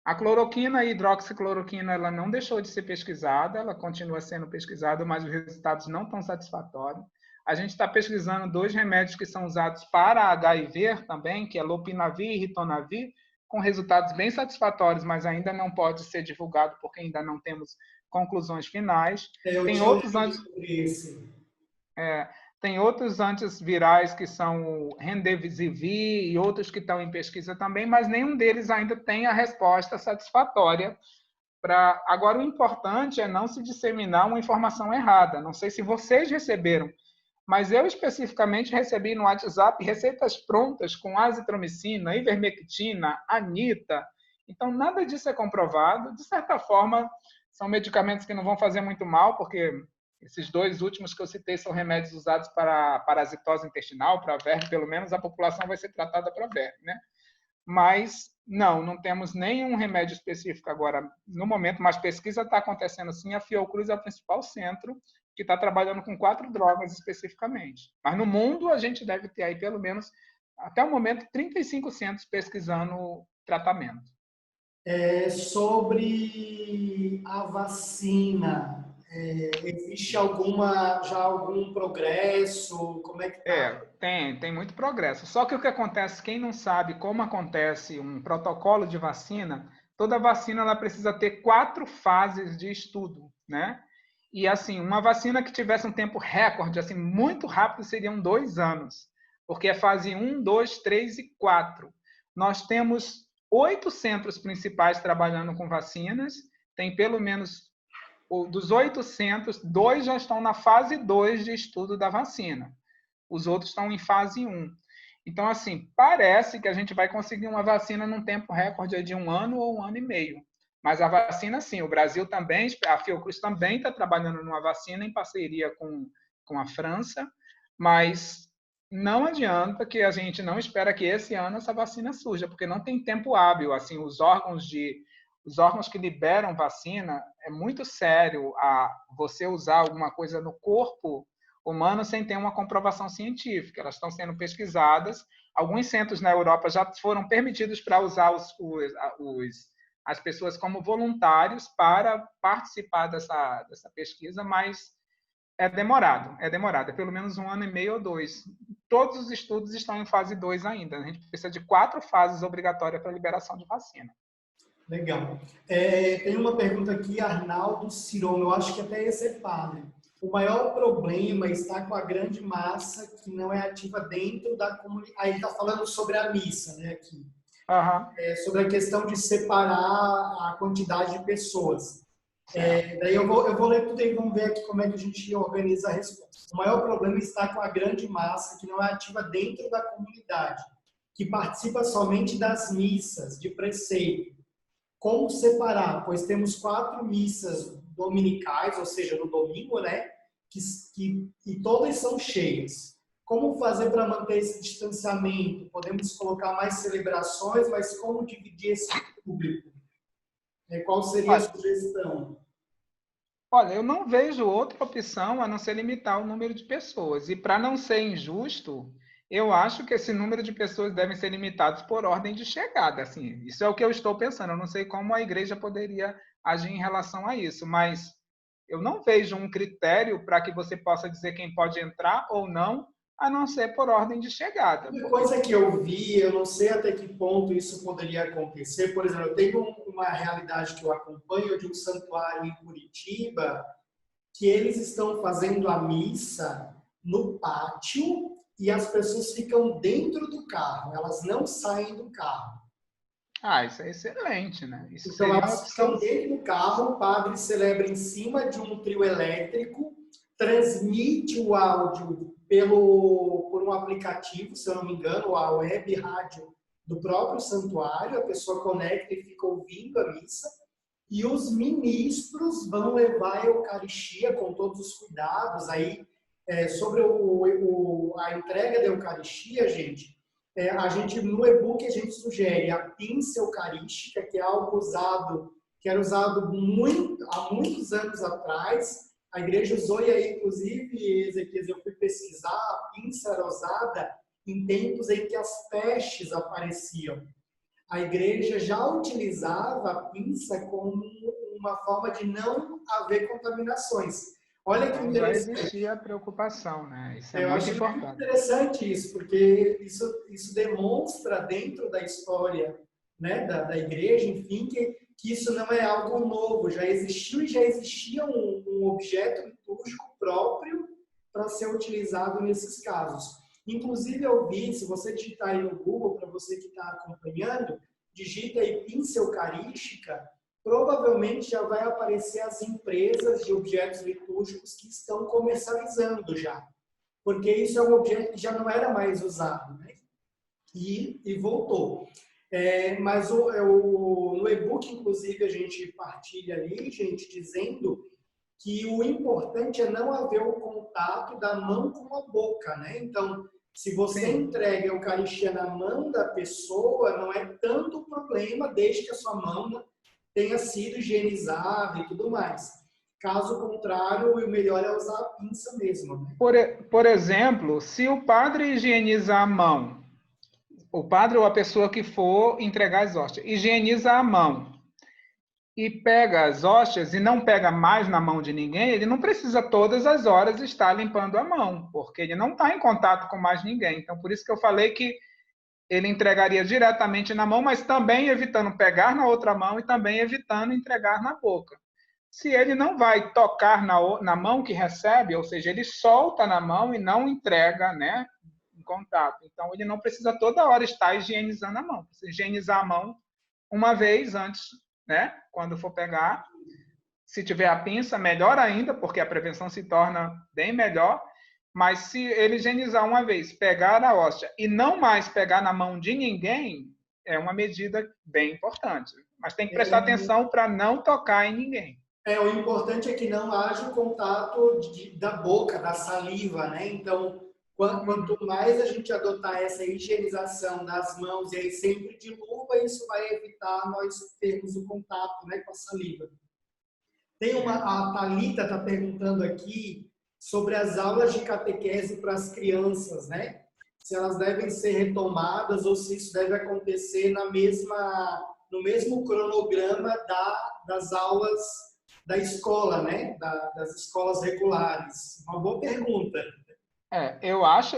A cloroquina e a hidroxicloroquina, ela não deixou de ser pesquisada, ela continua sendo pesquisada, mas os resultados não estão satisfatórios. A gente está pesquisando 2 remédios que são usados para HIV também, que é lopinavir e ritonavir, com resultados bem satisfatórios, mas ainda não pode ser divulgado porque ainda não temos conclusões finais. Tem outros antivirais que são o Remdesivir e outros que estão em pesquisa também, mas nenhum deles ainda tem a resposta satisfatória. Agora, o importante é não se disseminar uma informação errada. Não sei se vocês receberam, mas eu especificamente recebi no WhatsApp receitas prontas com azitromicina, ivermectina, anita. Então, nada disso é comprovado. De certa forma, são medicamentos que não vão fazer muito mal, porque esses 2 últimos que eu citei são remédios usados para parasitose intestinal, para verme, pelo menos a população vai ser tratada para verme, né? Mas não temos nenhum remédio específico agora no momento, mas pesquisa está acontecendo sim. A Fiocruz é o principal centro que está trabalhando com 4 drogas especificamente. Mas no mundo a gente deve ter aí pelo menos, até o momento, 35 centros pesquisando tratamento. Sobre a vacina, existe algum progresso? Como é que está? Tem muito progresso. Só que o que acontece, quem não sabe como acontece um protocolo de vacina, toda vacina ela precisa ter 4 fases de estudo, né? E assim, uma vacina que tivesse um tempo recorde, assim, muito rápido, seriam 2 anos, porque é fase 1, 2, 3 e 4. Nós temos 8 centros principais trabalhando com vacinas, tem pelo menos dos 800, 2 já estão na fase 2 de estudo da vacina. Os outros estão em fase 1. Então, assim, parece que a gente vai conseguir uma vacina num tempo recorde de 1 ano ou 1 ano e meio. Mas a vacina, sim, o Brasil também, a Fiocruz também está trabalhando numa vacina em parceria com a França, mas não adianta que a gente não espera que esse ano essa vacina surja, porque não tem tempo hábil. Assim, os órgãos que liberam vacina, é muito sério você usar alguma coisa no corpo humano sem ter uma comprovação científica. Elas estão sendo pesquisadas. Alguns centros na Europa já foram permitidos para usar as pessoas como voluntários para participar dessa pesquisa, mas é demorado, é pelo menos 1 ano e meio ou 2. Todos os estudos estão em fase 2 ainda. A gente precisa de 4 fases obrigatórias para liberação de vacina. Legal. Tem uma pergunta aqui, Arnaldo Ciron, eu acho que até esse é padre. O maior problema está com a grande massa que não é ativa dentro da comunidade. Aí está falando sobre a missa, né, aqui. Sobre a questão de separar a quantidade de pessoas. Daí eu vou ler tudo e vamos ver aqui como é que a gente organiza a resposta. O maior problema está com a grande massa que não é ativa dentro da comunidade, que participa somente das missas de preceito. Como separar? Pois temos 4 missas dominicais, ou seja, no domingo, né? E todas são cheias. como fazer para manter esse distanciamento? Podemos colocar mais celebrações, mas como dividir esse público? Qual seria a Olha, sugestão? olha, eu não vejo outra opção a não ser limitar o número de pessoas. E para não ser injusto, eu acho que esse número de pessoas devem ser limitados por ordem de chegada. Assim, isso é o que eu estou pensando. Eu não sei como a igreja poderia agir em relação a isso, mas eu não vejo um critério para que você possa dizer quem pode entrar ou não, a não ser por ordem de chegada. Uma Porque coisa que eu vi, eu não sei até que ponto isso poderia acontecer, por exemplo, eu tenho uma realidade que eu acompanho de um santuário em Curitiba, que eles estão fazendo a missa no pátio e as pessoas ficam dentro do carro, elas não saem do carro. isso é excelente, né? Isso Então, seria uma elas ficam opção. dentro do carro, o padre celebra em cima de um trio elétrico, transmite o áudio por um aplicativo, se eu não me engano, a web rádio do próprio santuário, a pessoa conecta e fica ouvindo a missa, e os ministros vão levar a Eucaristia com todos os cuidados. Aí, sobre a entrega da Eucaristia, gente, a gente no e-book a gente sugere a pinça eucarística, que é algo usado, que era usado há muitos anos atrás. A igreja usou, e aí, inclusive, Ezequias, eu fui pesquisar, a pinça era usada em tempos em que as pestes apareciam. A igreja já utilizava a pinça como uma forma de não haver contaminações. Olha que Então já interessante. existia a preocupação, né? Isso é Eu muito achei muito importante. interessante isso, porque isso demonstra dentro da história, né, da igreja, enfim, que isso não é algo novo, já existiu e já existia um objeto litúrgico próprio para ser utilizado nesses casos. Inclusive, eu vi, se você digitar aí no Google, para você que está acompanhando, digita aí pinça eucarística, provavelmente já vai aparecer as empresas de objetos litúrgicos que estão comercializando já, porque isso é um objeto que já não era mais usado, né? E voltou. Mas no e-book, inclusive, a gente partilha ali, gente, dizendo que o importante é não haver o contato da mão com a boca, né? Então, se você Sim. entrega a Eucaristia na mão da pessoa, não é tanto problema, desde que a sua mão tenha sido higienizada e tudo mais. Caso contrário, o melhor é usar a pinça mesmo, né? Por exemplo, se o padre higieniza a mão, o padre ou a pessoa que for entregar as hóstias, higieniza a mão e pega as hóstias e não pega mais na mão de ninguém, ele não precisa todas as horas estar limpando a mão, porque ele não está em contato com mais ninguém. Então, por isso que eu falei que ele entregaria diretamente na mão, mas também evitando pegar na outra mão e também evitando entregar na boca. Se ele não vai tocar na mão que recebe, ou seja, ele solta na mão e não entrega, né, em contato. Então, ele não precisa toda hora estar higienizando a mão. Precisa higienizar a mão uma vez antes, né, quando for pegar. Se tiver a pinça, melhor ainda, porque a prevenção se torna bem melhor. Mas se ele higienizar uma vez, pegar a hóstia e não mais pegar na mão de ninguém, é uma medida bem importante. Mas tem que prestar atenção para não tocar em ninguém. O importante é que não haja o contato da boca, da saliva, né? Então, quanto mais a gente adotar essa higienização das mãos, e aí sempre de luva, isso vai evitar nós termos o contato, né, com a saliva. A Thalita está perguntando aqui sobre as aulas de catequese para as crianças, né? Se elas devem ser retomadas ou se isso deve acontecer no mesmo cronograma das aulas da escola, né? Das escolas regulares. Uma boa pergunta.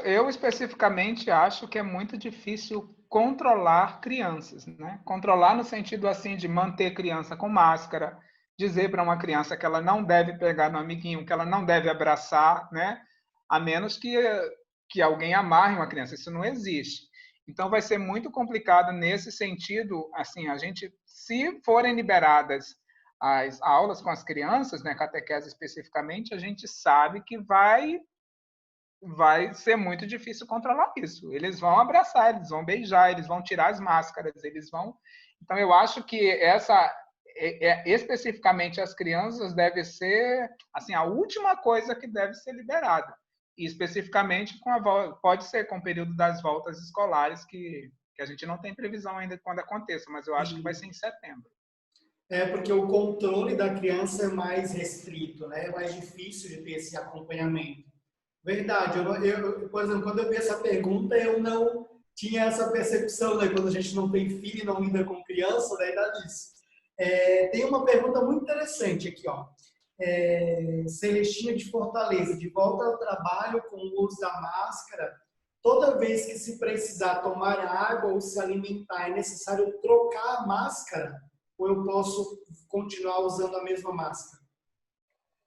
Eu especificamente acho que é muito difícil controlar crianças, né? Controlar no sentido assim de manter criança com máscara, dizer para uma criança que ela não deve pegar no amiguinho, que ela não deve abraçar, né? A menos que alguém amarre uma criança, isso não existe. Então vai ser muito complicado nesse sentido, assim, a gente, se forem liberadas as aulas com as crianças, né, catequese especificamente, a gente sabe que vai ser muito difícil controlar isso. Eles vão abraçar, eles vão beijar, eles vão tirar as máscaras, eles vão. Então, eu acho que especificamente as crianças deve ser assim a última coisa que deve ser liberada. E especificamente pode ser com o período das voltas escolares, que a gente não tem previsão ainda de quando aconteça, mas eu acho que vai ser em setembro. É porque o controle da criança é mais restrito, né? É mais difícil de ter esse acompanhamento. Verdade. Por exemplo, quando eu vi essa pergunta, eu não tinha essa percepção, né? Quando a gente não tem filho e não lida com criança, né? Ainda disso. Tem uma pergunta muito interessante aqui, ó. Celestina de Fortaleza, de volta ao trabalho com o uso da máscara. Toda vez que se precisar tomar água ou se alimentar, é necessário trocar a máscara? Ou eu posso continuar usando a mesma máscara?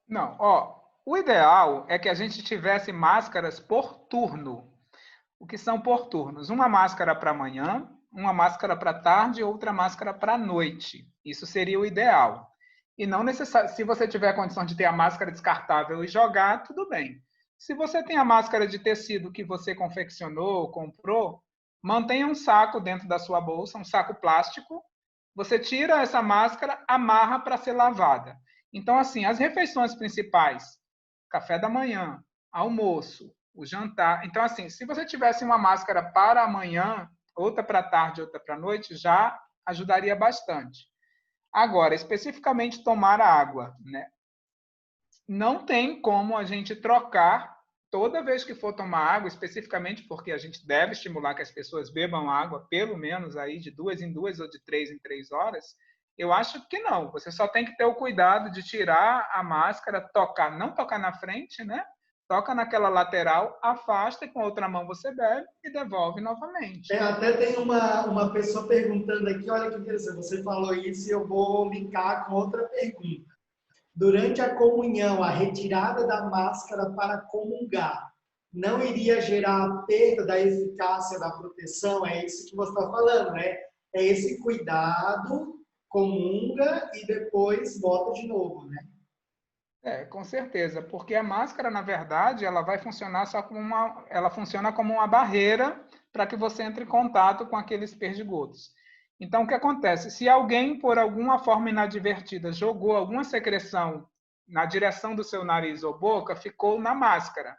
Não, ó, o ideal é que a gente tivesse máscaras por turno. O que são por turnos? Uma máscara para manhã, uma máscara para tarde e outra máscara para noite. Isso seria o ideal. E não necessário. Se você tiver a condição de ter a máscara descartável e jogar, tudo bem. Se você tem a máscara de tecido que você confeccionou, comprou, mantenha um saco dentro da sua bolsa, um saco plástico. Você tira essa máscara, amarra para ser lavada. Então, assim, as refeições principais, café da manhã, almoço, o jantar. Então, assim, se você tivesse uma máscara para amanhã, outra para tarde, outra para noite, já ajudaria bastante. Agora, especificamente tomar água, né? Não tem como a gente trocar toda vez que for tomar água, especificamente porque a gente deve estimular que as pessoas bebam água pelo menos aí de 2 em 2 ou de 3 em 3 horas. Eu acho que não. Você só tem que ter o cuidado de tirar a máscara, tocar, não tocar na frente, né? Toca naquela lateral, afasta e com a outra mão você bebe e devolve novamente. Até tem uma pessoa perguntando aqui, olha que interessante, você falou isso e eu vou linkar com outra pergunta. Durante a comunhão, a retirada da máscara para comungar não iria gerar a perda da eficácia da proteção? É isso que você está falando, né? É esse cuidado, comunga e depois volta de novo, né? Com certeza, porque a máscara, na verdade, ela vai funcionar só como ela funciona como uma barreira para que você entre em contato com aqueles perdigotos. Então, o que acontece? Se alguém, por alguma forma inadvertida, jogou alguma secreção na direção do seu nariz ou boca, ficou na máscara.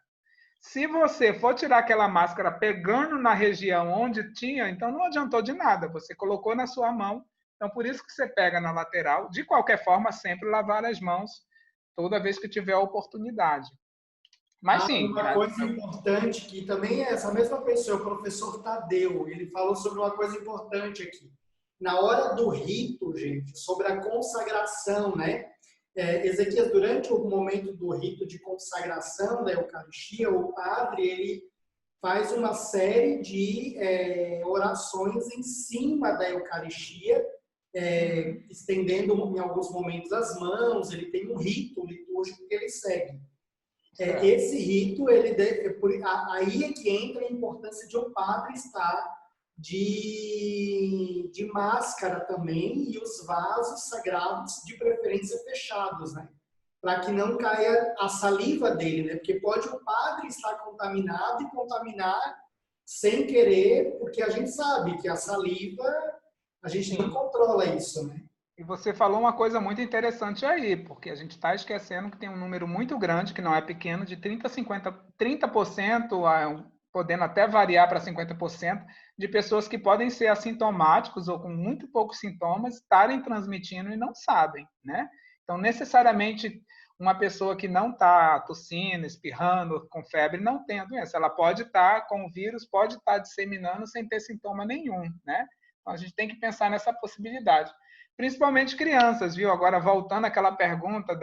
Se você for tirar aquela máscara pegando na região onde tinha, então não adiantou de nada, você colocou na sua mão. Então, por isso que você pega na lateral. De qualquer forma, sempre lavar as mãos toda vez que tiver a oportunidade. Mas sim. Uma coisa importante que também é essa mesma pessoa, o professor Tadeu, ele falou sobre uma coisa importante aqui. Na hora do rito, gente, sobre a consagração, né? Ezequias, durante o momento do rito de consagração da Eucaristia, o padre, ele faz uma série de orações em cima da Eucaristia, estendendo em alguns momentos as mãos, ele tem um rito litúrgico que ele segue. Esse rito, aí é que entra a importância de um padre estar de máscara também e os vasos sagrados, de preferência, fechados, né? Para que não caia a saliva dele, né? Porque pode o padre estar contaminado e contaminar sem querer, porque a gente sabe que a saliva, a gente não controla isso, né? E você falou uma coisa muito interessante aí, porque a gente está esquecendo que tem um número muito grande, que não é pequeno, de 30%, podendo até variar para 50%, de pessoas que podem ser assintomáticos ou com muito poucos sintomas, estarem transmitindo e não sabem, né? Então, necessariamente, uma pessoa que não está tossindo, espirrando, com febre, não tem a doença. Ela pode estar com o vírus, pode estar disseminando sem ter sintoma nenhum, né? Então, a gente tem que pensar nessa possibilidade. Principalmente crianças, viu? Agora, voltando àquela pergunta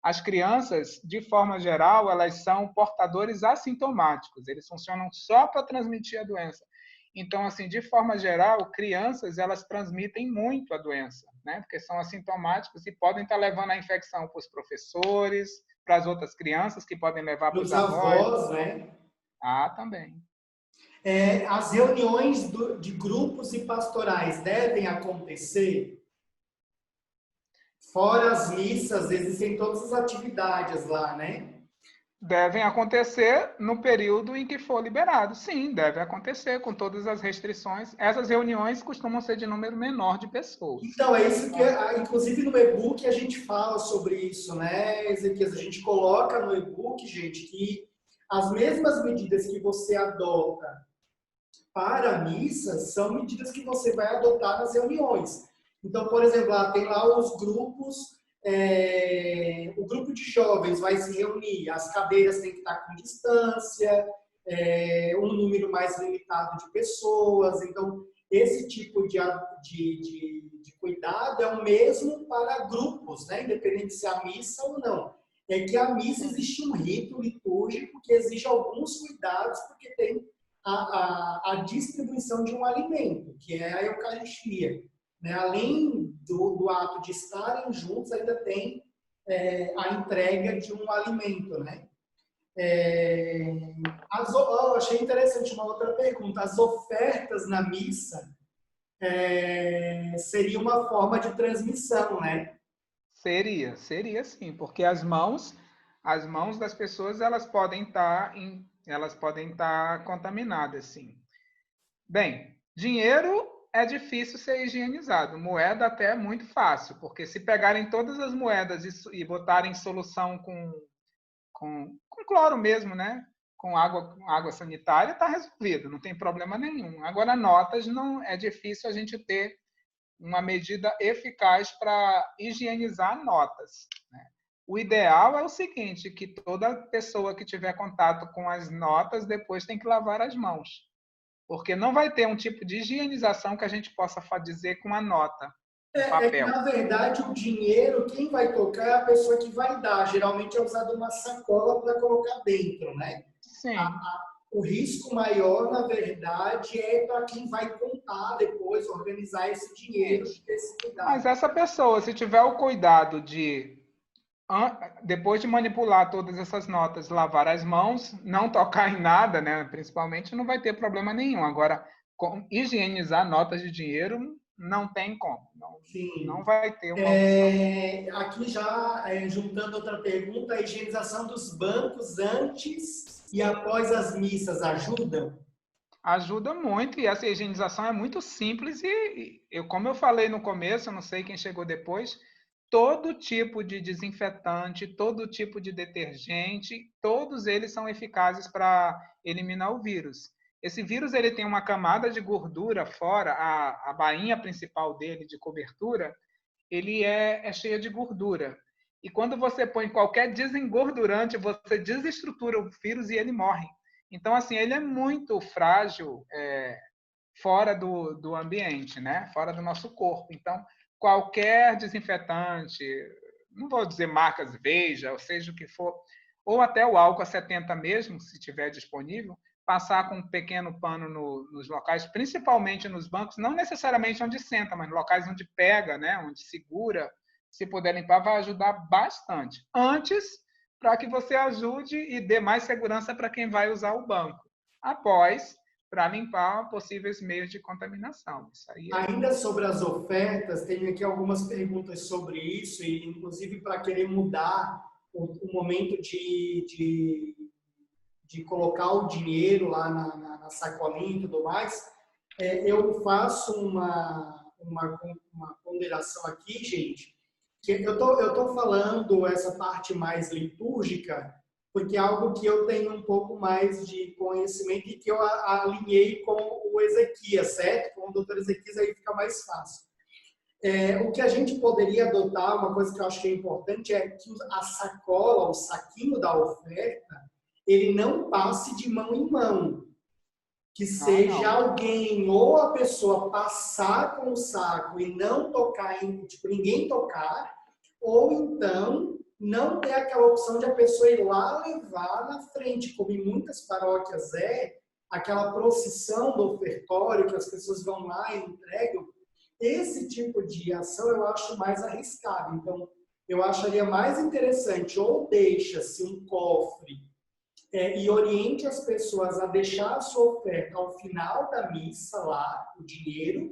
as crianças, de forma geral, elas são portadores assintomáticos. Eles funcionam só para transmitir a doença. Então, assim, de forma geral, crianças, elas transmitem muito a doença, né? Porque são assintomáticos e podem estar levando a infecção para os professores, para as outras crianças, que podem levar para os avós, né? Também. As reuniões de grupos e pastorais devem acontecer? Fora as missas, existem todas as atividades lá, né? Devem acontecer no período em que for liberado. Sim, deve acontecer com todas as restrições. Essas reuniões costumam ser de número menor de pessoas. Então, é isso que, inclusive no e-book, a gente fala sobre isso, né, Ezequias? A gente coloca no e-book, gente, que as mesmas medidas que você adota para a missa são medidas que você vai adotar nas reuniões. Então, por exemplo, tem lá os grupos, o grupo de jovens vai se reunir, as cadeiras têm que estar com distância, um número mais limitado de pessoas. Então, esse tipo de cuidado é o mesmo para grupos, né? Independente se é a missa ou não. É que a missa existe um rito litúrgico que exige alguns cuidados, porque tem a distribuição de um alimento, que é a Eucaristia. Né? Além do ato de estarem juntos, ainda tem a entrega de um alimento. Né? Eu achei interessante uma outra pergunta. As ofertas na missa seria uma forma de transmissão, né? Seria sim, porque as mãos das pessoas elas podem estar contaminadas, sim. Bem, dinheiro é difícil ser higienizado, moeda até é muito fácil, porque se pegarem todas as moedas e botarem solução com cloro mesmo, né? Com água sanitária, está resolvido, não tem problema nenhum. Agora, notas, não é difícil a gente ter uma medida eficaz para higienizar notas. Né? O ideal é o seguinte, que toda pessoa que tiver contato com as notas depois tem que lavar as mãos. Porque não vai ter um tipo de higienização que a gente possa dizer com a nota, um Que, papel. na verdade, o dinheiro, quem vai tocar é a pessoa que vai dar. Geralmente é usado uma sacola para colocar dentro, né? Sim. O risco maior, na verdade, é para quem vai contar depois, organizar esse dinheiro, ter esse cuidado. Mas essa pessoa, se tiver o cuidado de, depois de manipular todas essas notas, lavar as mãos, não tocar em nada, né? Principalmente, não vai ter problema nenhum. Agora, higienizar notas de dinheiro, não tem como. Não vai ter uma opção. Aqui já, juntando outra pergunta, a higienização dos bancos antes e após as missas ajudam? Ajuda muito, e essa higienização é muito simples como eu falei no começo, eu não sei quem chegou depois, todo tipo de desinfetante, todo tipo de detergente, todos eles são eficazes para eliminar o vírus. Esse vírus ele tem uma camada de gordura fora, a bainha principal dele de cobertura, ele é cheia de gordura. E quando você põe qualquer desengordurante, você desestrutura o vírus e ele morre. Então, assim, ele é muito frágil fora do ambiente, né? Fora do nosso corpo. Então, qualquer desinfetante, não vou dizer marcas Veja, ou seja o que for, ou até o álcool a 70 mesmo, se tiver disponível, passar com um pequeno pano nos locais, principalmente nos bancos, não necessariamente onde senta, mas locais onde pega, né? Onde segura, se puder limpar, vai ajudar bastante. Antes, para que você ajude e dê mais segurança para quem vai usar o banco. Após, para limpar possíveis meios de contaminação. Isso aí Ainda sobre as ofertas, tenho aqui algumas perguntas sobre isso, e inclusive para querer mudar o momento de colocar o dinheiro lá na sacolinha e tudo mais, eu faço uma ponderação aqui, gente, que eu tô falando essa parte mais litúrgica, porque é algo que eu tenho um pouco mais de conhecimento e que eu alinhei com o Ezequias, certo? Com o doutor Ezequias aí fica mais fácil. O que a gente poderia adotar, uma coisa que eu acho que é importante, é que a sacola, o saquinho da oferta, ele não passe de mão em mão. Que seja alguém ou a pessoa passar com o saco e não tocar, tipo, ninguém tocar, ou então não ter aquela opção de a pessoa ir lá levar na frente, como em muitas paróquias aquela procissão do ofertório, que as pessoas vão lá e entregam. Esse tipo de ação eu acho mais arriscado. Então, eu acharia mais interessante, ou deixa-se um cofre e oriente as pessoas a deixar a sua oferta ao final da missa lá, o dinheiro,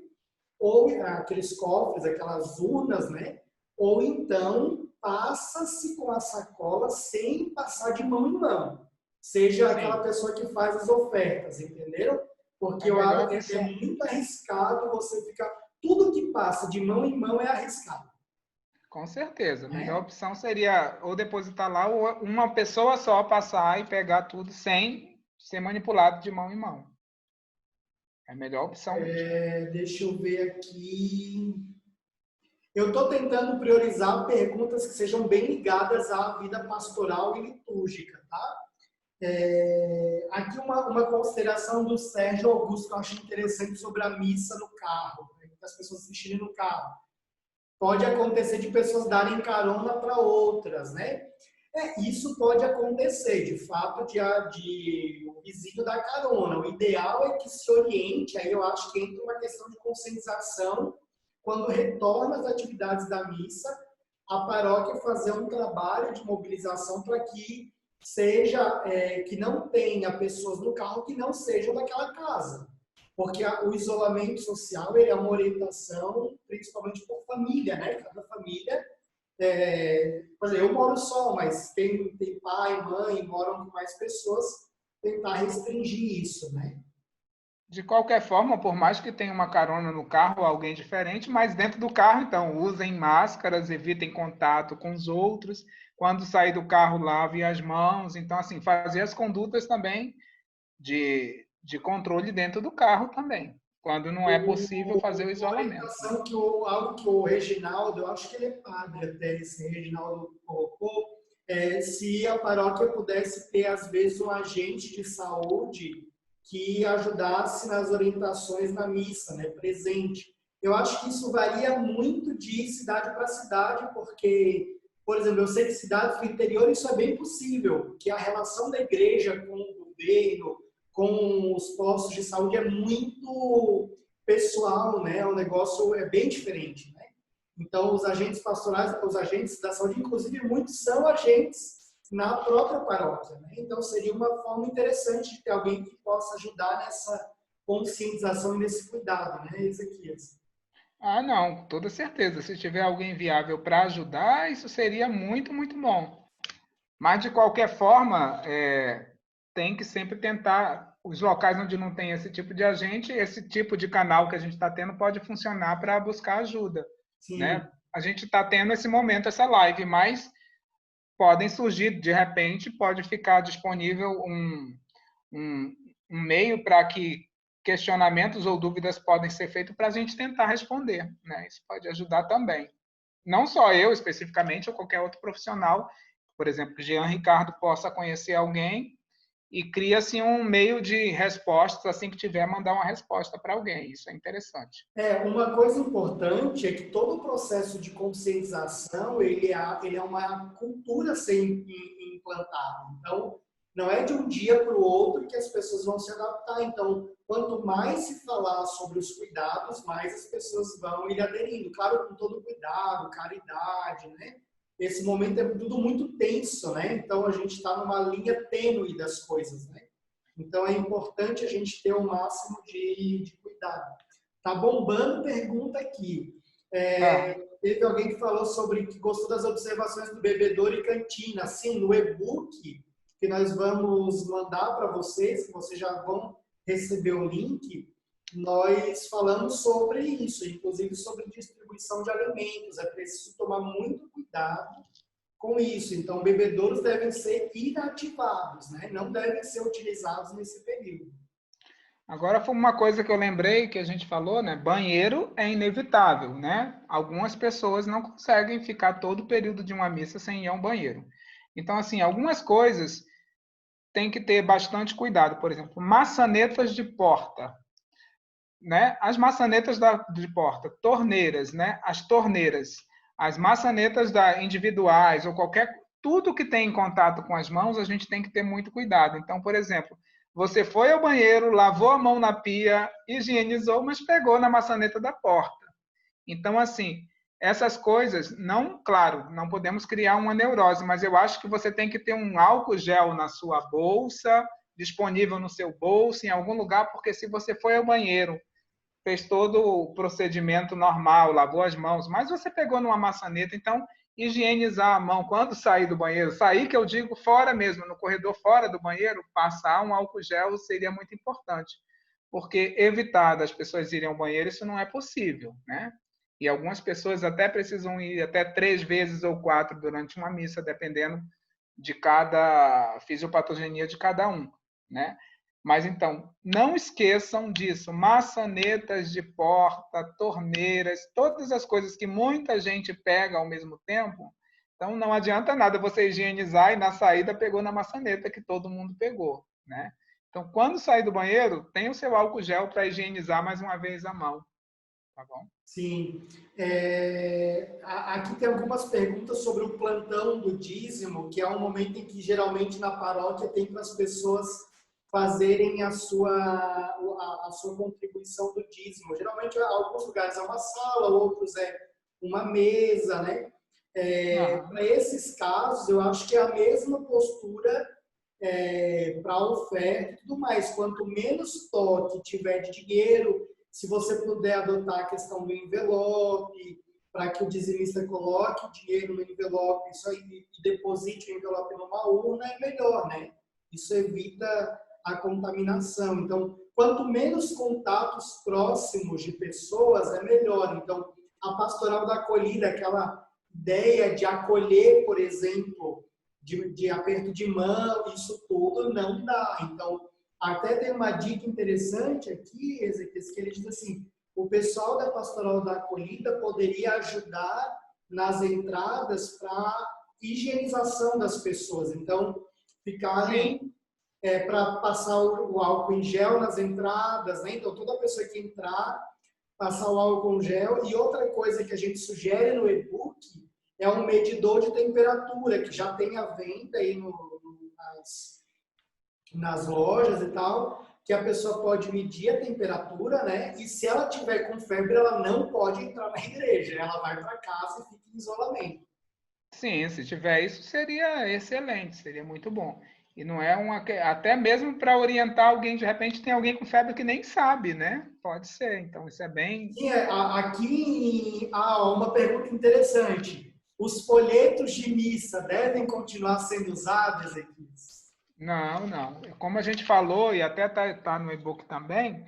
ou aqueles cofres, aquelas urnas, né? Ou então passa-se com a sacola sem passar de mão em mão. Seja aquela pessoa que faz as ofertas, entenderam? Porque eu acho que é muito arriscado você ficar... Tudo que passa de mão em mão é arriscado. Com certeza. A melhor né? opção seria ou depositar lá ou uma pessoa só passar e pegar tudo sem ser manipulado de mão em mão. É a melhor opção mesmo. Deixa eu ver aqui. Eu estou tentando priorizar perguntas que sejam bem ligadas à vida pastoral e litúrgica, tá? Aqui uma consideração do Sérgio Augusto que eu acho interessante sobre a missa no carro, né? As pessoas assistirem no carro. Pode acontecer de pessoas darem carona para outras, né? Isso pode acontecer, de fato, de o vizinho dar carona. O ideal é que se oriente, aí eu acho que entra uma questão de conscientização, quando retorna às atividades da missa, a paróquia fazer um trabalho de mobilização para que seja, que não tenha pessoas no carro que não sejam daquela casa. Porque o isolamento social ele é uma orientação principalmente por família, né? Cada família por exemplo, eu moro só, mas tem pai, mãe, moram com mais pessoas, tentar restringir isso, né? De qualquer forma, por mais que tenha uma carona no carro, alguém diferente, mas dentro do carro, então, usem máscaras, evitem contato com os outros. Quando sair do carro, lave as mãos. Então, assim, fazer as condutas também de controle dentro do carro também. Quando não é possível fazer o Uma isolamento, né? orientação algo que o Reginaldo, eu acho que ele é padre até, esse Reginaldo colocou, se a paróquia pudesse ter, às vezes, um agente de saúde que ajudasse nas orientações na missa, né, presente. Eu acho que isso varia muito de cidade para cidade, porque, por exemplo, eu sei que cidades do interior isso é bem possível, que a relação da igreja com o governo, com os postos de saúde é muito pessoal, né? O negócio é bem diferente, né? Então, os agentes pastorais, os agentes da saúde, inclusive, muitos são agentes na própria paróquia, né? Então, seria uma forma interessante de ter alguém que possa ajudar nessa conscientização e nesse cuidado, né, Ezequias? Ah, não, com toda certeza. Se tiver alguém viável para ajudar, isso seria muito, muito bom. Mas, de qualquer forma, tem que sempre tentar. Os locais onde não tem esse tipo de agente, esse tipo de canal que a gente está tendo pode funcionar para buscar ajuda, Sim. né? A gente está tendo esse momento, essa live, mas podem surgir, de repente, pode ficar disponível um, um meio para que questionamentos ou dúvidas podem ser feitos para a gente tentar responder, né? Isso pode ajudar também. Não só eu especificamente, ou qualquer outro profissional, por exemplo, que Jean Ricardo possa conhecer alguém e cria-se um meio de respostas, assim que tiver, mandar uma resposta para alguém. Isso é interessante. Uma coisa importante é que todo o processo de conscientização ele é uma cultura a ser implantado. Então, não é de um dia para o outro que as pessoas vão se adaptar. Então, quanto mais se falar sobre os cuidados, mais as pessoas vão ir aderindo. Claro, com todo cuidado, caridade, né? Esse momento é tudo muito tenso, né? Então, a gente está numa linha tênue das coisas, né? Então, é importante a gente ter o máximo de cuidado. Tá bombando pergunta aqui. Ah, Teve alguém que falou sobre que gostou das observações do bebedouro e cantina. Sim, no e-book que nós vamos mandar para vocês, que vocês já vão receber o link, nós falamos sobre isso, inclusive sobre distribuição de alimentos. É preciso tomar muito cuidado com isso. Então, bebedouros devem ser inativados, né? Não devem ser utilizados nesse período. agora foi uma coisa que eu lembrei que a gente falou, né? Banheiro é inevitável, né? Algumas pessoas não conseguem ficar todo o período de uma missa sem ir ao banheiro. Então, assim, algumas coisas tem que ter bastante cuidado. Por exemplo, maçanetas de porta, né? As maçanetas de porta, torneiras, né? As torneiras, as maçanetas individuais ou qualquer tudo que tem em contato com as mãos, a gente tem que ter muito cuidado. Então, por exemplo, você foi ao banheiro, lavou a mão na pia, higienizou, mas pegou na maçaneta da porta. Então, assim, essas coisas, não, claro, não podemos criar uma neurose, mas eu acho que você tem que ter um álcool gel na sua bolsa, disponível no seu bolso, em algum lugar, porque se você foi ao banheiro, fez todo o procedimento normal, lavou as mãos, mas você pegou numa maçaneta, então higienizar a mão quando sair do banheiro, sair que eu digo fora mesmo, no corredor fora do banheiro, passar um álcool gel seria muito importante, porque evitar das pessoas irem ao banheiro, isso não é possível, né? E algumas pessoas até precisam ir até 3 vezes ou 4 durante uma missa, dependendo de cada fisiopatogenia de cada um, né? Mas então, não esqueçam disso, maçanetas de porta, torneiras, todas as coisas que muita gente pega ao mesmo tempo. Então não adianta nada você higienizar e na saída pegou na maçaneta que todo mundo pegou, né? Então, quando sair do banheiro, tenha o seu álcool gel para higienizar mais uma vez a mão, tá bom? Sim. Aqui tem algumas perguntas sobre o plantão do dízimo, que é um momento em que geralmente na paróquia tem para as pessoas fazerem a sua contribuição do dízimo. Geralmente, em alguns lugares é uma sala, outros é uma mesa, né? Para esses casos, eu acho que é a mesma postura para a oferta e tudo mais. Quanto menos toque tiver de dinheiro, se você puder adotar a questão do envelope, para que o dizimista coloque o dinheiro no envelope isso aí, e deposite o envelope numa urna, é melhor, né? Isso evita a contaminação. Então, quanto menos contatos próximos de pessoas, é melhor. Então, a pastoral da acolhida, aquela ideia de acolher, por exemplo, de aperto de mão, isso tudo não dá. Então, até tem uma dica interessante aqui, Ezequiel, que ele diz assim, o pessoal da pastoral da acolhida poderia ajudar nas entradas para higienização das pessoas. Então, ficarem para passar o álcool em gel nas entradas, né? Então, toda pessoa que entrar, passar o álcool em gel. E outra coisa que a gente sugere no e-book é um medidor de temperatura, que já tem à venda aí nas lojas e tal, que a pessoa pode medir a temperatura, né? E se ela tiver com febre, ela não pode entrar na igreja. Ela vai para casa e fica em isolamento. Sim, se tiver isso seria excelente, seria muito bom. E não é uma até mesmo para orientar alguém, de repente tem alguém com febre que nem sabe, né? Pode ser. Então isso é bem. Sim, aqui há uma pergunta interessante. Os folhetos de missa devem continuar sendo usados, Ezequiel? Não, não. Como a gente falou, e até tá no e-book também,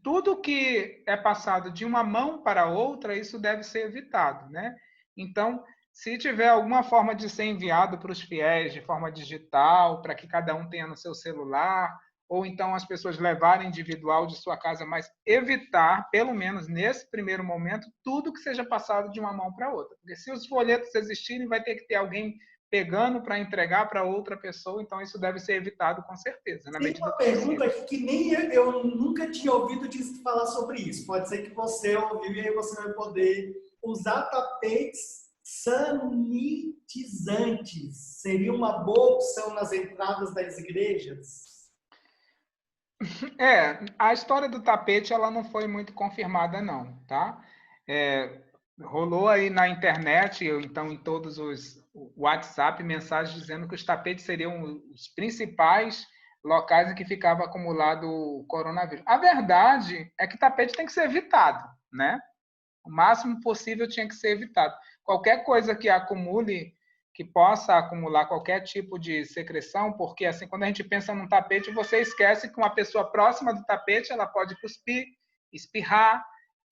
tudo que é passado de uma mão para outra, isso deve ser evitado, né? Então, se tiver alguma forma de ser enviado para os fiéis de forma digital, para que cada um tenha no seu celular, ou então as pessoas levarem individual de sua casa, mas evitar, pelo menos nesse primeiro momento, tudo que seja passado de uma mão para outra. Porque se os folhetos existirem, vai ter que ter alguém pegando para entregar para outra pessoa, então isso deve ser evitado com certeza, na Tem medida uma do pergunta possível. aqui que nem eu nunca tinha ouvido falar sobre isso. Pode ser que você ouviu e aí você vai poder usar tapetes sanitizantes. Seria uma boa opção nas entradas das igrejas? A história do tapete ela não foi muito confirmada não, tá? Rolou aí na internet, então em todos os WhatsApp, mensagens dizendo que os tapetes seriam os principais locais em que ficava acumulado o coronavírus. A verdade é que tapete tem que ser evitado, né? O máximo possível tinha que ser evitado. Qualquer coisa que acumule, que possa acumular qualquer tipo de secreção, porque assim, quando a gente pensa num tapete, você esquece que uma pessoa próxima do tapete, ela pode cuspir, espirrar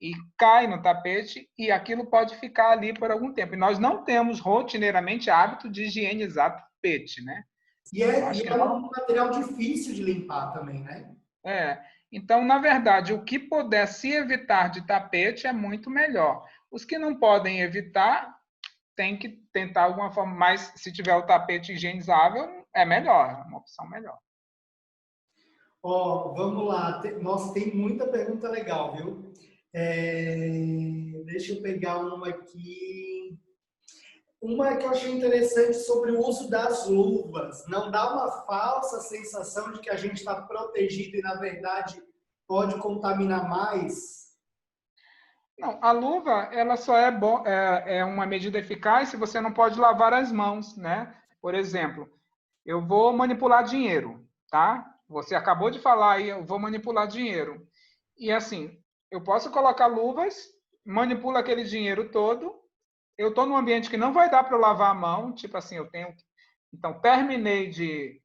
e cai no tapete e aquilo pode ficar ali por algum tempo. E nós não temos rotineiramente hábito de higienizar tapete, né? E Eu é, acho e que é um material difícil de limpar também, né? é. Então, na verdade, o que puder se evitar de tapete é muito melhor. Os que não podem evitar, tem que tentar alguma forma, mas se tiver o tapete higienizável, é melhor, é uma opção melhor. Ó, vamos lá. Nossa, tem muita pergunta legal, viu? Deixa eu pegar uma aqui. Uma que eu achei interessante sobre o uso das luvas. Não dá uma falsa sensação de que a gente está protegido e, na verdade, pode contaminar mais? Não, a luva, ela só é uma medida eficaz se você não pode lavar as mãos, né? Por exemplo, eu vou manipular dinheiro, tá? Você acabou de falar aí, eu vou manipular dinheiro. E assim, eu posso colocar luvas, manipulo aquele dinheiro todo. Eu estou num ambiente que não vai dar para eu lavar a mão, tipo assim, eu tenho. Então, terminei de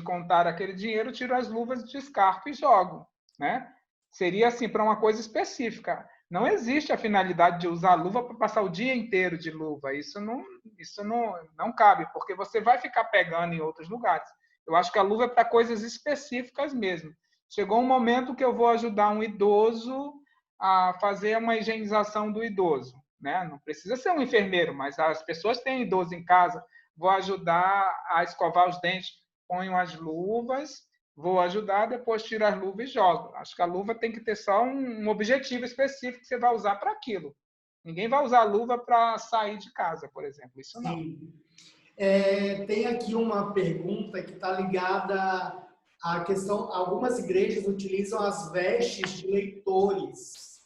contar aquele dinheiro, tiro as luvas, descarto e jogo, né? Seria assim para uma coisa específica. Não existe a finalidade de usar luva para passar o dia inteiro de luva. Isso não cabe, porque você vai ficar pegando em outros lugares. Eu acho que a luva é para coisas específicas mesmo. Chegou um momento que eu vou ajudar um idoso a fazer uma higienização do idoso, né? Não precisa ser um enfermeiro, mas as pessoas têm idoso em casa. Vou ajudar a escovar os dentes, ponho as luvas, vou ajudar, depois tiro as luvas e jogo. Acho que a luva tem que ter só um objetivo específico que você vai usar para aquilo. Ninguém vai usar a luva para sair de casa, por exemplo. Isso não. Sim. Tem aqui uma pergunta que está ligada à questão. Algumas igrejas utilizam as vestes de leitores,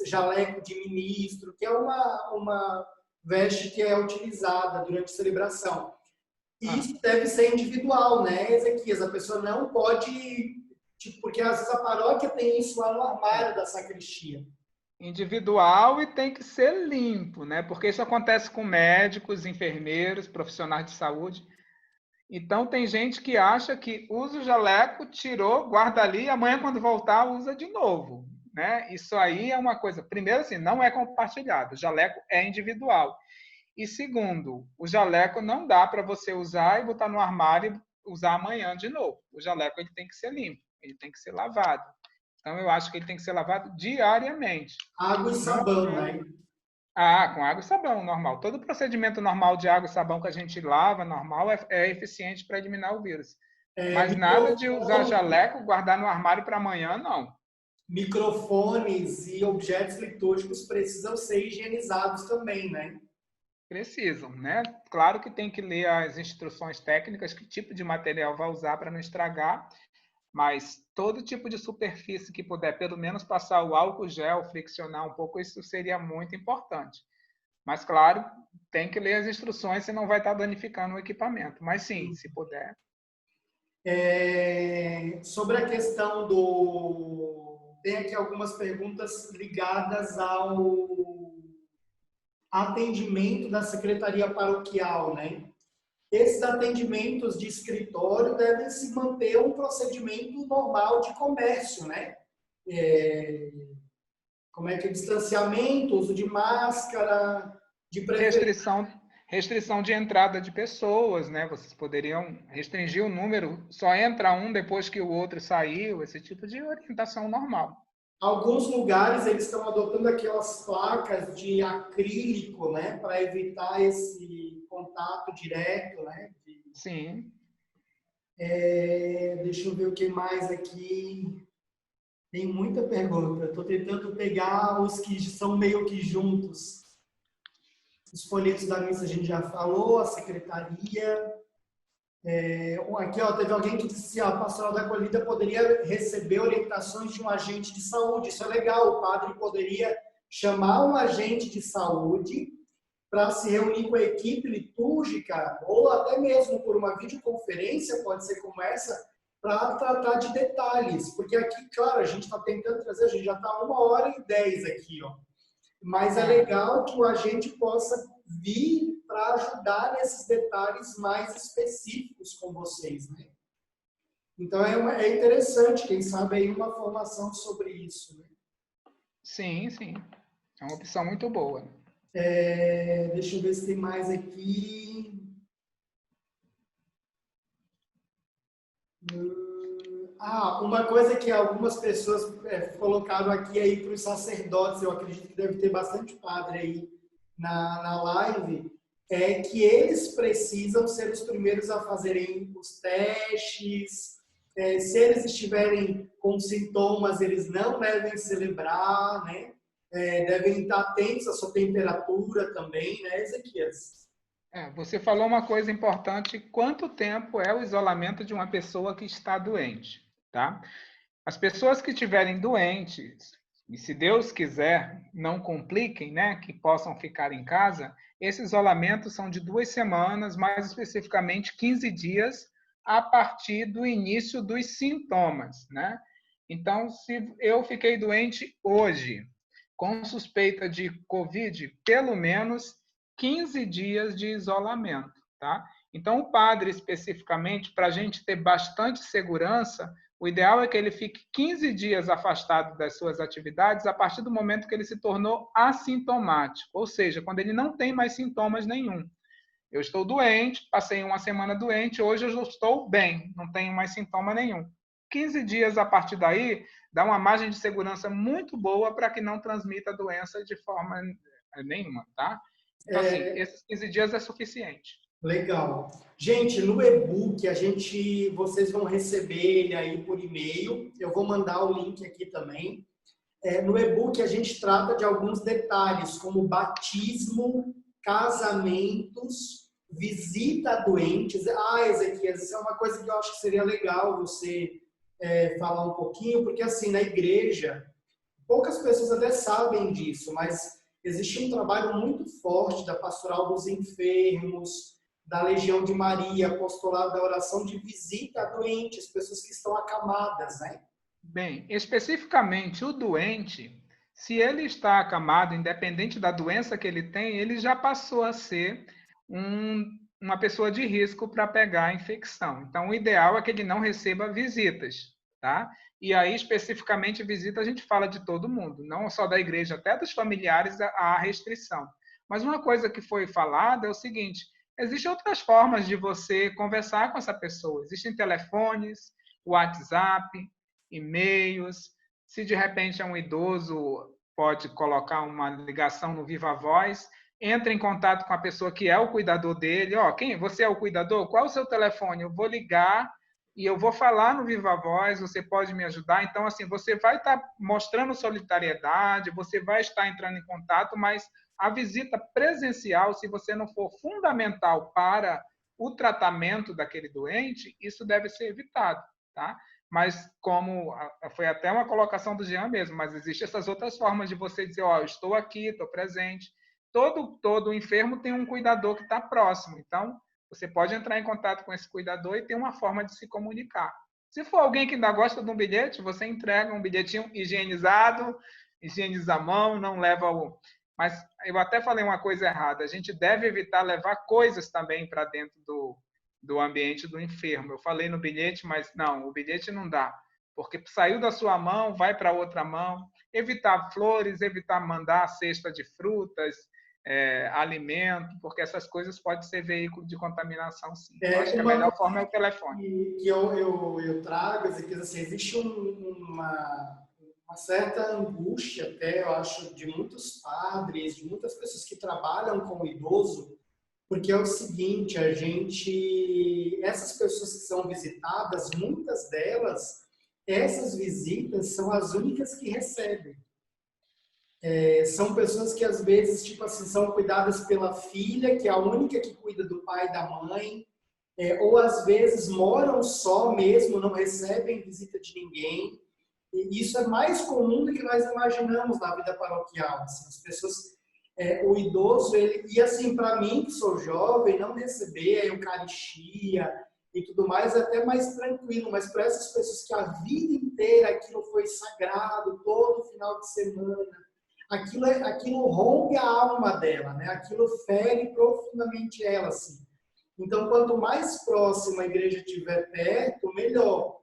jaleco de ministro, que é uma veste que é utilizada durante a celebração. E isso deve ser individual, né, Ezequias? A pessoa não pode, tipo, porque às vezes a paróquia tem isso lá no armário da sacristia. Individual e tem que ser limpo, né? Porque isso acontece com médicos, enfermeiros, profissionais de saúde. Então tem gente que acha que usa o jaleco, tirou, guarda ali, e amanhã quando voltar usa de novo, né? Isso aí é uma coisa. Primeiro, assim, não é compartilhado. O jaleco é individual. E segundo, o jaleco não dá para você usar e botar no armário e usar amanhã de novo. O jaleco ele tem que ser limpo, ele tem que ser lavado. Então eu acho que ele tem que ser lavado diariamente. Água e Não, sabão, né? com água e sabão, normal. Todo procedimento normal de água e sabão que a gente lava, normal, é eficiente para eliminar o vírus. Mas nada de usar Microfone, jaleco, guardar no armário para amanhã, não. microfones e objetos litúrgicos precisam ser higienizados também, né? Precisam, né? Claro que tem que ler as instruções técnicas, que tipo de material vai usar para não estragar, mas todo tipo de superfície que puder, pelo menos passar o álcool gel, friccionar um pouco, isso seria muito importante. Mas, claro, tem que ler as instruções, senão vai estar danificando o equipamento. Mas sim, se puder. Sobre a questão do... Tem aqui algumas perguntas ligadas ao atendimento da secretaria paroquial, né? Esses atendimentos de escritório devem se manter um procedimento normal de comércio, né? Como é que é distanciamento, uso de máscara, de preferência. Restrição de entrada de pessoas, né? Vocês poderiam restringir o número, só entra um depois que o outro saiu, esse tipo de orientação normal. Alguns lugares eles estão adotando aquelas placas de acrílico, né, para evitar esse contato direto, né? Sim. Deixa eu ver o que mais aqui. Tem muita pergunta. Estou tentando pegar os que são meio que juntos. Os folhetos da missa a gente já falou, a secretaria. Aqui, ó, teve alguém que disse que a pastoral da acolhida poderia receber orientações de um agente de saúde. Isso é legal. O padre poderia chamar um agente de saúde para se reunir com a equipe litúrgica, ou até mesmo por uma videoconferência, pode ser como essa, para tratar de detalhes. Porque aqui, claro, a gente está tentando trazer, a gente já está 1h10 aqui, ó. Mas é legal que o agente possa vir para ajudar nesses detalhes mais específicos com vocês, né? Então é interessante, quem sabe aí uma formação sobre isso, né? Sim, sim. É uma opção muito boa. Deixa eu ver se tem mais aqui. Uma coisa que algumas pessoas colocaram aqui aí para os sacerdotes, eu acredito que deve ter bastante padre aí na live, é que eles precisam ser os primeiros a fazerem os testes. Se eles estiverem com sintomas, eles não devem celebrar, né? Devem estar atentos à sua temperatura também, né, Ezequias? Você falou uma coisa importante: quanto tempo é o isolamento de uma pessoa que está doente, tá? As pessoas que estiverem doentes, e se Deus quiser, não compliquem, né, que possam ficar em casa, esse isolamento são de 2 semanas, mais especificamente 15 dias, a partir do início dos sintomas, né? Então, se eu fiquei doente hoje, com suspeita de Covid, pelo menos 15 dias de isolamento, tá? Então, o padre, especificamente, para a gente ter bastante segurança, O ideal é que ele fique 15 dias afastado das suas atividades a partir do momento que ele se tornou assintomático, ou seja, quando ele não tem mais sintomas nenhum. Eu estou doente, passei uma semana doente, hoje eu estou bem, não tenho mais sintoma nenhum. 15 dias a partir daí dá uma margem de segurança muito boa para que não transmita a doença de forma nenhuma, tá? Então, assim, esses 15 dias é suficiente. Legal. Gente, no e-book vocês vão receber ele aí por e-mail. Eu vou mandar o link aqui também. No e-book a gente trata de alguns detalhes, como batismo, casamentos, visita a doentes. Ah, Ezequias, isso é uma coisa que eu acho que seria legal você falar um pouquinho, porque assim, na igreja, poucas pessoas até sabem disso, mas existe um trabalho muito forte da pastoral dos enfermos, da Legião de Maria, apostolado da oração de visita a doentes, pessoas que estão acamadas, né? Bem, especificamente o doente, se ele está acamado, independente da doença que ele tem, ele já passou a ser uma pessoa de risco para pegar a infecção. Então, o ideal é que ele não receba visitas, tá? E aí, especificamente, visita, a gente fala de todo mundo, não só da igreja, até dos familiares há restrição. Mas uma coisa que foi falada é o seguinte: existem outras formas de você conversar com essa pessoa. Existem telefones, WhatsApp, e-mails. Se de repente é um idoso, pode colocar uma ligação no Viva Voz, entra em contato com a pessoa que é o cuidador dele. Quem? Você é o cuidador? Qual é o seu telefone? Eu vou ligar e eu vou falar no Viva Voz, você pode me ajudar? Então, assim, você vai estar mostrando solidariedade, você vai estar entrando em contato, mas a visita presencial, se você não for fundamental para o tratamento daquele doente, isso deve ser evitado, tá? Mas como foi até uma colocação do Jean mesmo, mas existem essas outras formas de você dizer, eu estou aqui, estou presente. Todo enfermo tem um cuidador que está próximo, então você pode entrar em contato com esse cuidador e ter uma forma de se comunicar. Se for alguém que ainda gosta de um bilhete, você entrega um bilhetinho higienizado, higieniza a mão, não leva o... Mas eu até falei uma coisa errada, a gente deve evitar levar coisas também para dentro do ambiente do enfermo. Eu falei no bilhete, mas não, o bilhete não dá, porque saiu da sua mão, vai para outra mão. Evitar flores, evitar mandar cesta de frutas, alimento, porque essas coisas podem ser veículo de contaminação, sim. Eu acho que a melhor forma é o telefone. Que eu trago, assim, existe uma certa angústia até, eu acho, de muitos padres, de muitas pessoas que trabalham com o idoso, porque é o seguinte, essas pessoas que são visitadas, muitas delas, essas visitas são as únicas que recebem. São pessoas que às vezes, tipo assim, são cuidadas pela filha, que é a única que cuida do pai e da mãe, ou às vezes moram só mesmo, não recebem visita de ninguém. E isso é mais comum do que nós imaginamos na vida paroquial. Assim, as pessoas, o idoso, e assim, para mim, que sou jovem, não receber a Eucaristia e tudo mais é até mais tranquilo, mas para essas pessoas que a vida inteira aquilo foi sagrado, todo final de semana, aquilo rompe a alma dela, né? Aquilo fere profundamente ela, assim. Então, quanto mais próxima a igreja estiver perto, melhor.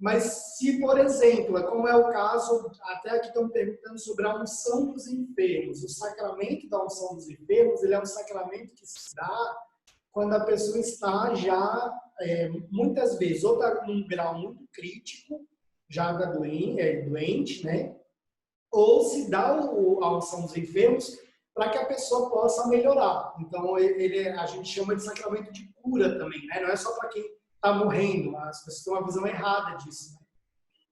Mas se, por exemplo, como é o caso, até aqui estão perguntando sobre a unção dos enfermos. O sacramento da unção dos enfermos, ele é um sacramento que se dá quando a pessoa está já, muitas vezes, ou está num grau muito crítico, já da doente, né? Ou se dá a unção dos enfermos para que a pessoa possa melhorar. Então, a gente chama de sacramento de cura também, né? Não é só para quem está morrendo, as pessoas têm uma visão errada disso. Né?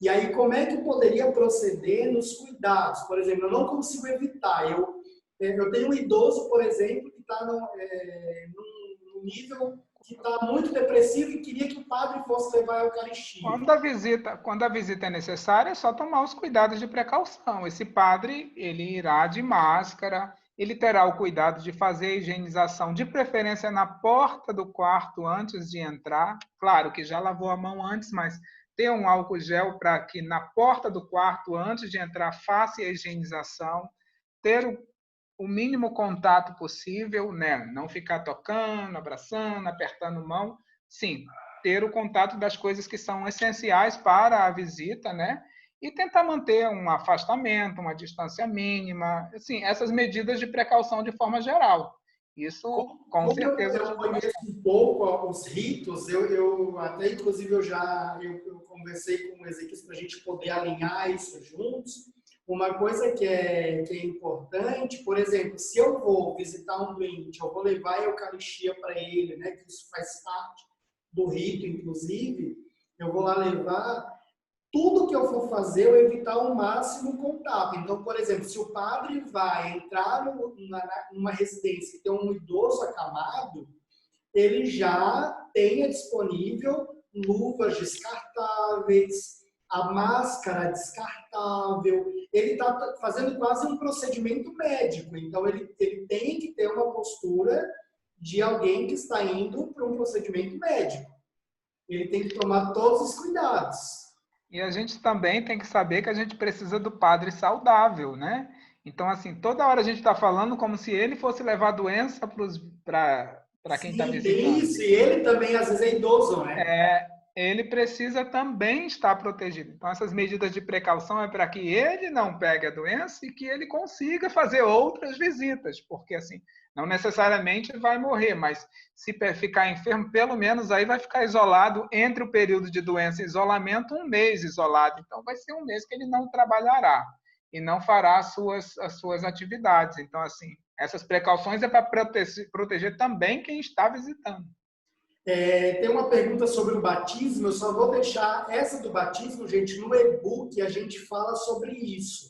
E aí, como é que poderia proceder nos cuidados? Por exemplo, eu não consigo evitar. Eu tenho um idoso, por exemplo, que está num nível que está muito depressivo e queria que o padre fosse levar a Eucaristia. Quando a visita é necessária, é só tomar os cuidados de precaução. Esse padre, ele irá de máscara, ele terá o cuidado de fazer a higienização, de preferência na porta do quarto antes de entrar. Claro que já lavou a mão antes, mas ter um álcool gel para que na porta do quarto, antes de entrar, faça a higienização. Ter o mínimo contato possível, né? Não ficar tocando, abraçando, apertando mão. Sim, ter o contato das coisas que são essenciais para a visita, né? E tentar manter um afastamento, uma distância mínima, assim, essas medidas de precaução de forma geral. Isso, com Como certeza, eu ajuda conheço bastante. um pouco os ritos, eu até inclusive eu conversei com o Ezequiel para a gente poder alinhar isso juntos. Uma coisa que é importante, por exemplo, se eu vou visitar um doente, eu vou levar a Eucaristia para ele, né, que isso faz parte do rito, inclusive, eu vou lá levar. Tudo que eu for fazer, eu evitar ao máximo o contato. Então, por exemplo, se o padre vai entrar numa residência que tem um idoso acamado, ele já tenha disponível luvas descartáveis, a máscara descartável. Ele está fazendo quase um procedimento médico. Então, ele tem que ter uma postura de alguém que está indo para um procedimento médico. Ele tem que tomar todos os cuidados. E a gente também tem que saber que a gente precisa do padre saudável, né? Então, assim, toda hora a gente está falando como se ele fosse levar doença para quem está Sim, tem visitando. isso. E ele também, às vezes, é idoso, né? Ele precisa também estar protegido. Então, essas medidas de precaução é para que ele não pegue a doença e que ele consiga fazer outras visitas, porque assim, não necessariamente vai morrer, mas se ficar enfermo, pelo menos aí vai ficar isolado entre o período de doença e isolamento, um mês isolado. Então, vai ser um mês que ele não trabalhará e não fará as suas atividades. Então, assim, essas precauções é para proteger também quem está visitando. Tem uma pergunta sobre o batismo, eu só vou deixar essa do batismo, gente, no e-book a gente fala sobre isso.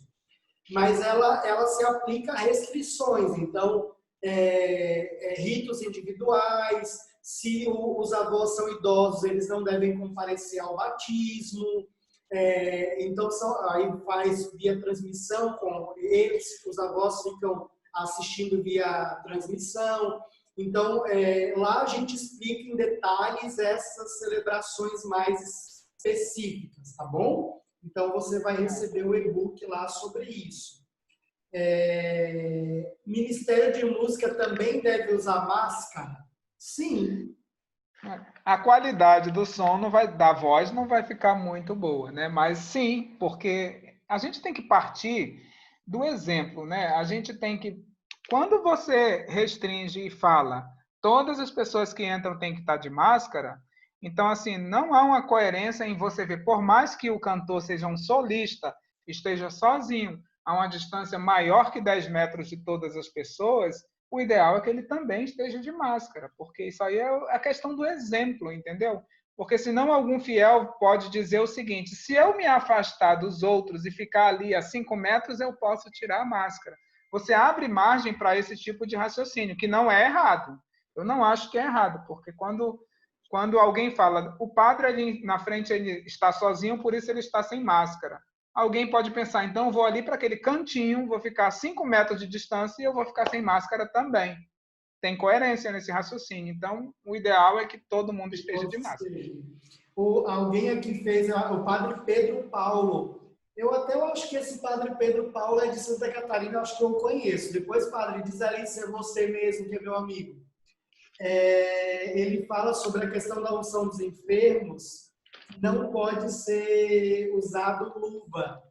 Mas ela se aplica a restrições, então, ritos individuais, se os avós são idosos, eles não devem comparecer ao batismo, então aí faz via transmissão, com eles, os avós ficam assistindo via transmissão. Então, lá a gente explica em detalhes essas celebrações mais específicas, tá bom? Então, você vai receber o e-book lá sobre isso. Ministério de Música também deve usar máscara? Sim. A qualidade do som da voz não vai ficar muito boa, né? Mas sim, porque a gente tem que partir do exemplo, né? A gente tem que, quando você restringe e fala, todas as pessoas que entram têm que estar de máscara. Então, assim, não há uma coerência em você ver, por mais que o cantor seja um solista, esteja sozinho, a uma distância maior que 10 metros de todas as pessoas, o ideal é que ele também esteja de máscara, porque isso aí é a questão do exemplo, entendeu? Porque senão algum fiel pode dizer o seguinte: se eu me afastar dos outros e ficar ali a 5 metros, eu posso tirar a máscara. Você abre margem para esse tipo de raciocínio, que não é errado. Eu não acho que é errado, porque quando alguém fala, o padre ali na frente ele está sozinho, por isso ele está sem máscara. Alguém pode pensar, então eu vou ali para aquele cantinho, vou ficar a 5 metros de distância e eu vou ficar sem máscara também. Tem coerência nesse raciocínio. Então, o ideal é que todo mundo esteja de máscara. Alguém aqui fez o padre Pedro Paulo. Eu até acho que esse padre Pedro Paulo é de Santa Catarina, eu acho que eu conheço. Depois, padre, diz ali se é você mesmo que é meu amigo. Ele fala sobre a questão da unção dos enfermos. Não pode ser usado luva,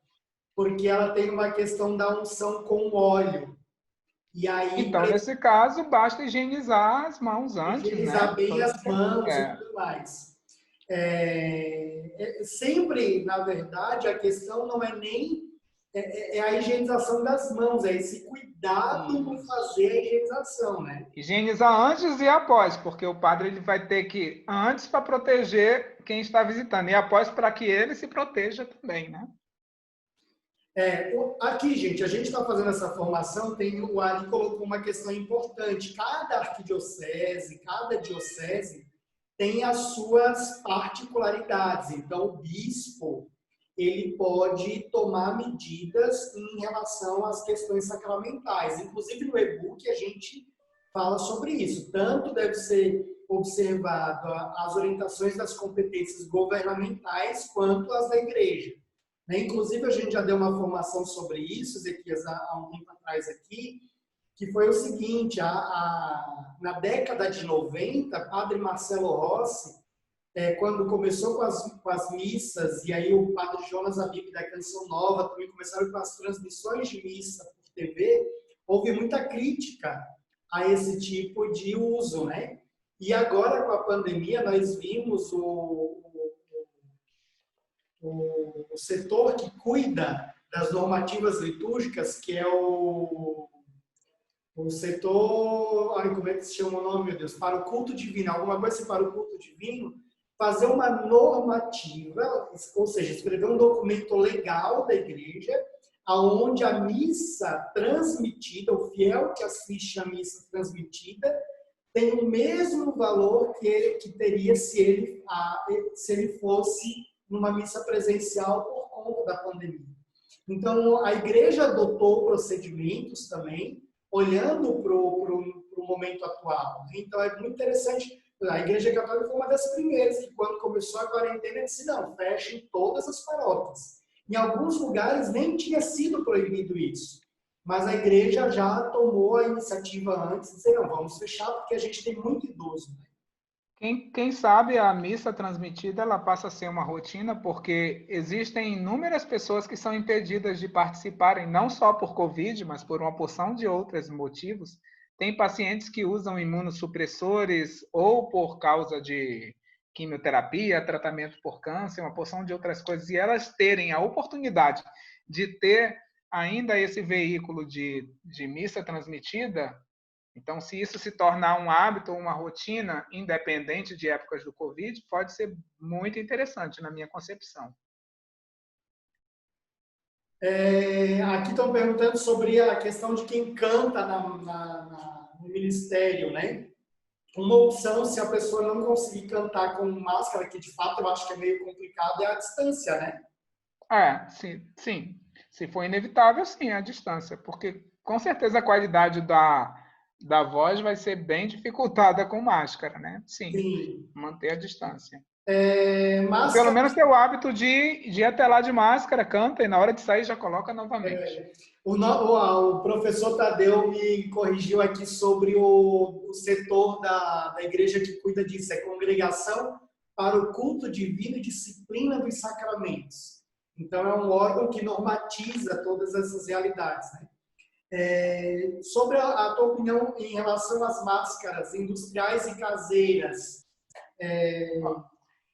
porque ela tem uma questão da unção com óleo. E aí, Então, nesse caso, basta higienizar as mãos antes, higienizar né? bem as mãos e É. tudo mais. Sempre, na verdade, a questão não é nem a higienização das mãos, é esse cuidado no fazer a higienização, né? Higienizar antes e após, porque o padre ele vai ter que antes para proteger quem está visitando e após para que ele se proteja também, né? Aqui, gente, a gente está fazendo essa formação, o Ali colocou uma questão importante. Cada arquidiocese, cada diocese tem as suas particularidades. Então, o bispo, ele pode tomar medidas em relação às questões sacramentais. Inclusive, no e-book, a gente fala sobre isso. Tanto deve ser observado as orientações das competências governamentais, quanto as da igreja. Inclusive, a gente já deu uma formação sobre isso, Ezequias, há um tempo atrás aqui, que foi o seguinte, na década de 90, Padre Marcelo Rossi quando começou com as missas, e aí o padre Jonas Abib da Canção Nova também começaram com as transmissões de missa por TV, houve muita crítica a esse tipo de uso, né? E agora, com a pandemia, nós vimos o setor que cuida das normativas litúrgicas, que é o setor, ai, como é que se chama o nome, meu Deus? Para o culto divino, alguma coisa assim para o culto divino, fazer uma normativa, ou seja, escrever um documento legal da igreja, aonde a missa transmitida, o fiel que assiste a missa transmitida, tem o mesmo valor que teria se ele fosse numa missa presencial por conta da pandemia. Então, a igreja adotou procedimentos também, olhando para o momento atual. Então, é muito interessante. A Igreja Católica foi uma das primeiras que, quando começou a quarentena, disse: não, fechem todas as paróquias. Em alguns lugares nem tinha sido proibido isso, mas a igreja já tomou a iniciativa antes de dizer: não, vamos fechar porque a gente tem muito idoso. Quem sabe a missa transmitida ela passa a ser uma rotina, porque existem inúmeras pessoas que são impedidas de participarem, não só por Covid, mas por uma porção de outros motivos. Tem pacientes que usam imunossupressores ou por causa de quimioterapia, tratamento por câncer, uma porção de outras coisas, e elas terem a oportunidade de ter ainda esse veículo de missa transmitida. Então, se isso se tornar um hábito ou uma rotina, independente de épocas do Covid, pode ser muito interessante, na minha concepção. Aqui estão perguntando sobre a questão de quem canta no ministério, né? Uma opção, se a pessoa não conseguir cantar com máscara, que de fato eu acho que é meio complicado, é a distância, né? Sim. Se for inevitável, sim, a distância, porque com certeza a qualidade da voz vai ser bem dificultada com máscara, né? Sim. Manter a distância. Pelo menos ter o hábito de ir até lá de máscara, canta e na hora de sair já coloca novamente. O professor Tadeu me corrigiu aqui sobre o setor da igreja que cuida disso, é Congregação para o Culto Divino e Disciplina dos Sacramentos. Então, é um órgão que normatiza todas essas realidades, né? Sobre a tua opinião em relação às máscaras industriais e caseiras.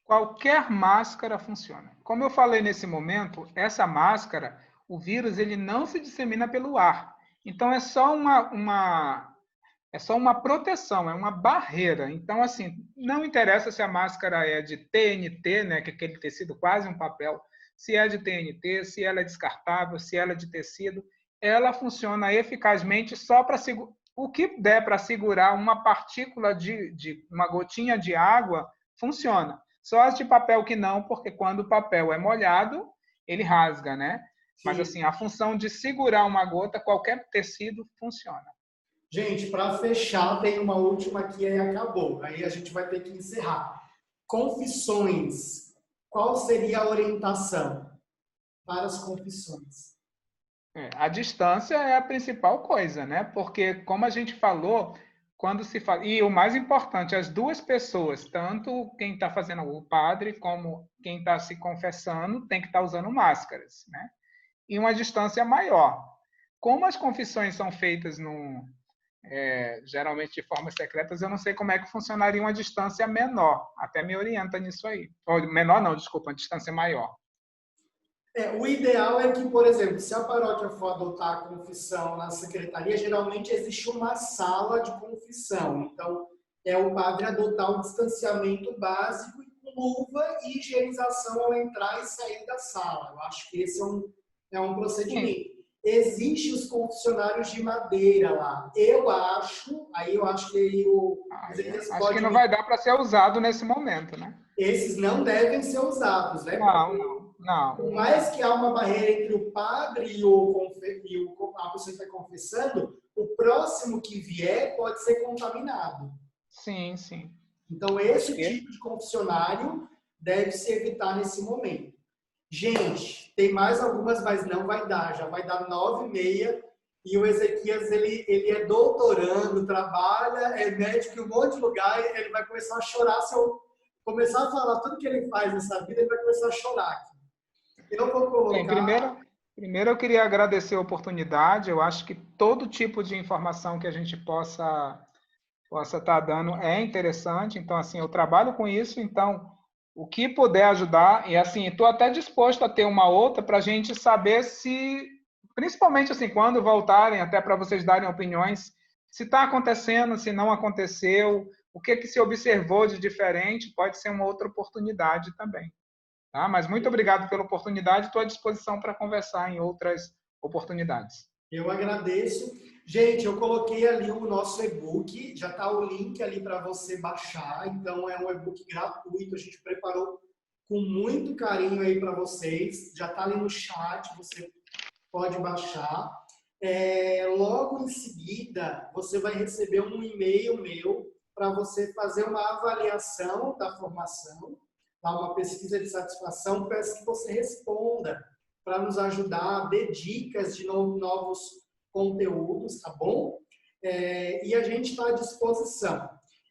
Qualquer máscara funciona. Como eu falei nesse momento, essa máscara, o vírus ele não se dissemina pelo ar. Então é só uma proteção, é uma barreira. Então, assim, não interessa se a máscara é de TNT, né, que é aquele tecido quase um papel, se é de TNT, se ela é descartável, se ela é de tecido, ela funciona eficazmente só para o que der para segurar uma partícula de uma gotinha de água, funciona. Só as de papel que não, porque quando o papel é molhado, ele rasga, né? Sim. Mas assim, a função de segurar uma gota, qualquer tecido, funciona. Gente, para fechar, tem uma última que aí acabou. Aí a gente vai ter que encerrar. Confissões. Qual seria a orientação para as confissões? A distância é a principal coisa, né? Porque, como a gente falou, quando se fala... E o mais importante, as duas pessoas, tanto quem está fazendo o padre como quem está se confessando, tem que estar usando máscaras, né? E uma distância maior. Como as confissões são feitas geralmente de formas secretas, eu não sei como é que funcionaria uma distância menor. Até me orienta nisso aí. Ou, menor não, desculpa, uma distância maior. O ideal é que, por exemplo, se a paróquia for adotar a confissão na secretaria, geralmente existe uma sala de confissão. Então, é o padre adotar um distanciamento básico com luva e higienização ao entrar e sair da sala. Eu acho que esse é um procedimento. Sim. Existem os confessionários de madeira lá. Eu acho que acho que não vai dar para ser usado nesse momento, né? Esses não devem ser usados, né? Não. Por mais que há uma barreira entre o padre e a pessoa que está confessando, o próximo que vier pode ser contaminado. Sim. Então, esse tipo de confessionário deve se evitar nesse momento. Gente, tem mais algumas, mas não vai dar. Já vai dar 9h30 e o Ezequias, ele é doutorando, trabalha, é médico em um monte de lugar, ele vai começar a chorar se eu começar a falar tudo que ele faz nessa vida, ele vai começar a chorar aqui. Eu vou Bem, colocar... primeiro eu queria agradecer a oportunidade. Eu acho que todo tipo de informação que a gente possa estar dando é interessante. Então, assim, eu trabalho com isso, então o que puder ajudar, e assim, estou até disposto a ter uma outra para a gente saber se, principalmente assim, quando voltarem, até para vocês darem opiniões, se está acontecendo, se não aconteceu, o que que se observou de diferente, pode ser uma outra oportunidade também. Tá? Mas muito obrigado pela oportunidade, estou à disposição para conversar em outras oportunidades. Eu agradeço. Gente, eu coloquei ali o nosso e-book, já está o link ali para você baixar. Então, é um e-book gratuito, a gente preparou com muito carinho aí para vocês. Já está ali no chat, você pode baixar. Logo em seguida, você vai receber um e-mail meu para você fazer uma avaliação da formação, uma pesquisa de satisfação. Peço que você responda para nos ajudar, dê dicas de novos conteúdos, tá bom? E a gente está à disposição.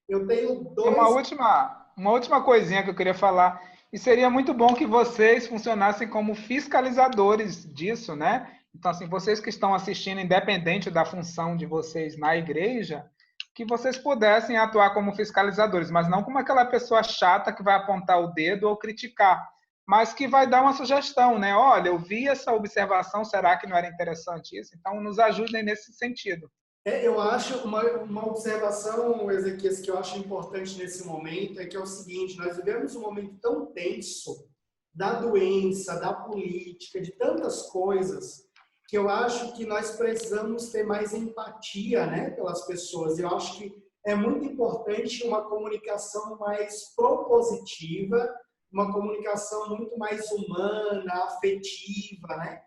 Eu tenho E dois... uma última coisinha que eu queria falar. E seria muito bom que vocês funcionassem como fiscalizadores disso, né? Então, assim, vocês que estão assistindo, independente da função de vocês na igreja, que vocês pudessem atuar como fiscalizadores, mas não como aquela pessoa chata que vai apontar o dedo ou criticar, mas que vai dar uma sugestão, né? Olha, eu vi essa observação, será que não era interessante isso? Então, nos ajudem nesse sentido. Eu acho uma observação, Ezequias, que eu acho importante nesse momento é que é o seguinte: nós vivemos um momento tão tenso da doença, da política, de tantas coisas, que eu acho que nós precisamos ter mais empatia, né, pelas pessoas. Eu acho que é muito importante uma comunicação mais propositiva, uma comunicação muito mais humana, afetiva, né,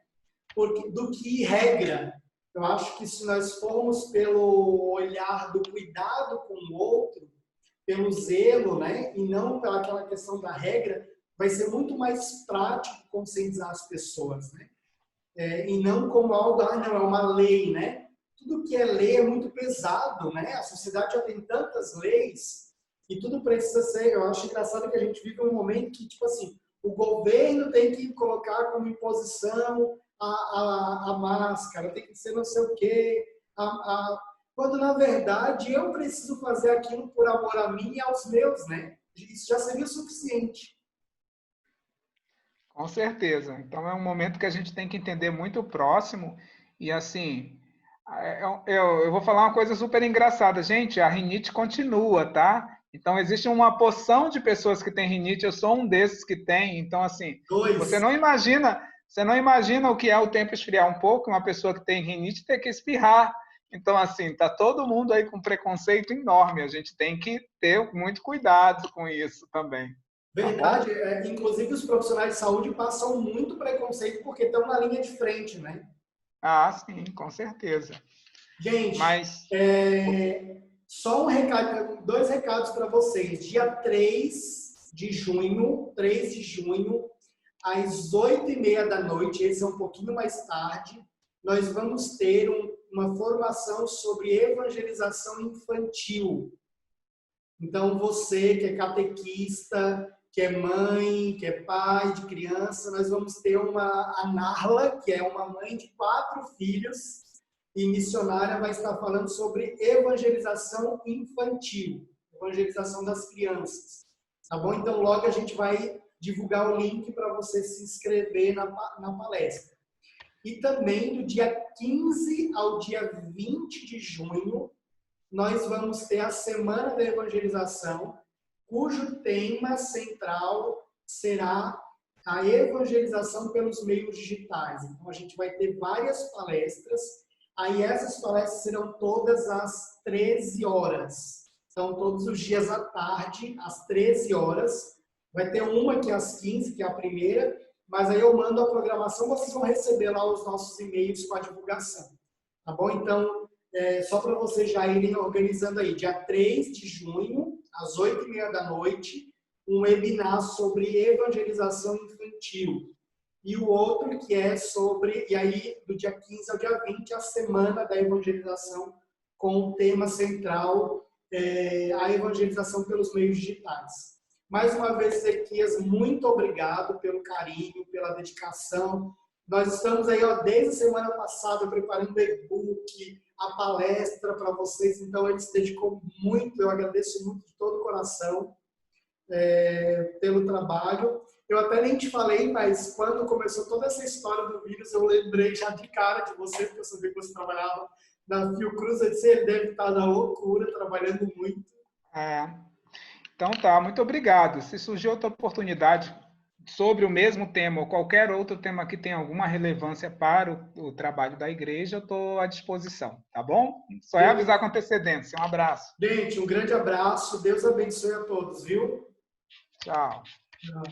do que regra. Eu acho que se nós formos pelo olhar do cuidado com o outro, pelo zelo, né, e não pelaquela questão da regra, vai ser muito mais prático conscientizar as pessoas, né? E não como algo, não, é uma lei, né? Tudo que é lei é muito pesado, né? A sociedade já tem tantas leis e tudo precisa ser... Eu acho engraçado que a gente vive um momento que, tipo assim, o governo tem que colocar como imposição a máscara, tem que ser não sei o quê, quando na verdade eu preciso fazer aquilo por amor a mim e aos meus, né? Isso já seria o suficiente. Com certeza. Então é um momento que a gente tem que entender muito o próximo e assim, eu vou falar uma coisa super engraçada, gente. A rinite continua, tá? Então existe uma porção de pessoas que têm rinite. Eu sou um desses que tem. Então assim, você Dois. não imagina, você não imagina o que é o tempo esfriar um pouco. Uma pessoa que tem rinite ter que espirrar. Então assim, tá todo mundo aí com preconceito enorme. A gente tem que ter muito cuidado com isso também. Tá bom? Verdade, inclusive os profissionais de saúde passam muito preconceito porque estão na linha de frente, né? Ah, sim, com certeza. Gente, Mas, só um recado, dois recados para vocês. Dia 3 de junho, às 8h30 da noite, esse é um pouquinho mais tarde, nós vamos ter uma formação sobre evangelização infantil. Então, você que é catequista, que é mãe, que é pai de criança, nós vamos ter a Narla, que é uma mãe de 4 filhos e missionária, vai estar falando sobre evangelização infantil, evangelização das crianças. Tá bom? Então, logo a gente vai divulgar o link para você se inscrever na palestra. E também do dia 15 ao dia 20 de junho, nós vamos ter a Semana da Evangelização, cujo tema central será a evangelização pelos meios digitais. Então, a gente vai ter várias palestras. Aí, essas palestras serão todas às 13 horas. Então, todos os dias à tarde, às 13 horas. Vai ter uma que é às 15, que é a primeira. Mas aí eu mando a programação, vocês vão receber lá os nossos e-mails com a divulgação. Tá bom? Então, só para vocês já irem organizando aí, dia 3 de junho, às 8h30 da noite, um webinar sobre evangelização infantil. E o outro que é sobre, e aí do dia 15 ao dia 20, a Semana da Evangelização, com o tema central, a evangelização pelos meios digitais. Mais uma vez, Ezequias, muito obrigado pelo carinho, pela dedicação. Nós estamos aí, ó, desde a semana passada preparando o e-book, a palestra para vocês, então ele se dedicou muito, eu agradeço muito de todo o coração pelo trabalho. Eu até nem te falei, mas quando começou toda essa história do vírus, eu lembrei já de cara de você, porque eu sabia que você trabalhava na Fiocruz, eu disse, ele deve estar na loucura, trabalhando muito. É. Então tá, muito obrigado. Se surgir outra oportunidade sobre o mesmo tema ou qualquer outro tema que tenha alguma relevância para o trabalho da igreja, eu estou à disposição, tá bom? Só é avisar com antecedência. Um abraço. Gente, um grande abraço, Deus abençoe a todos, viu? Tchau. Tchau.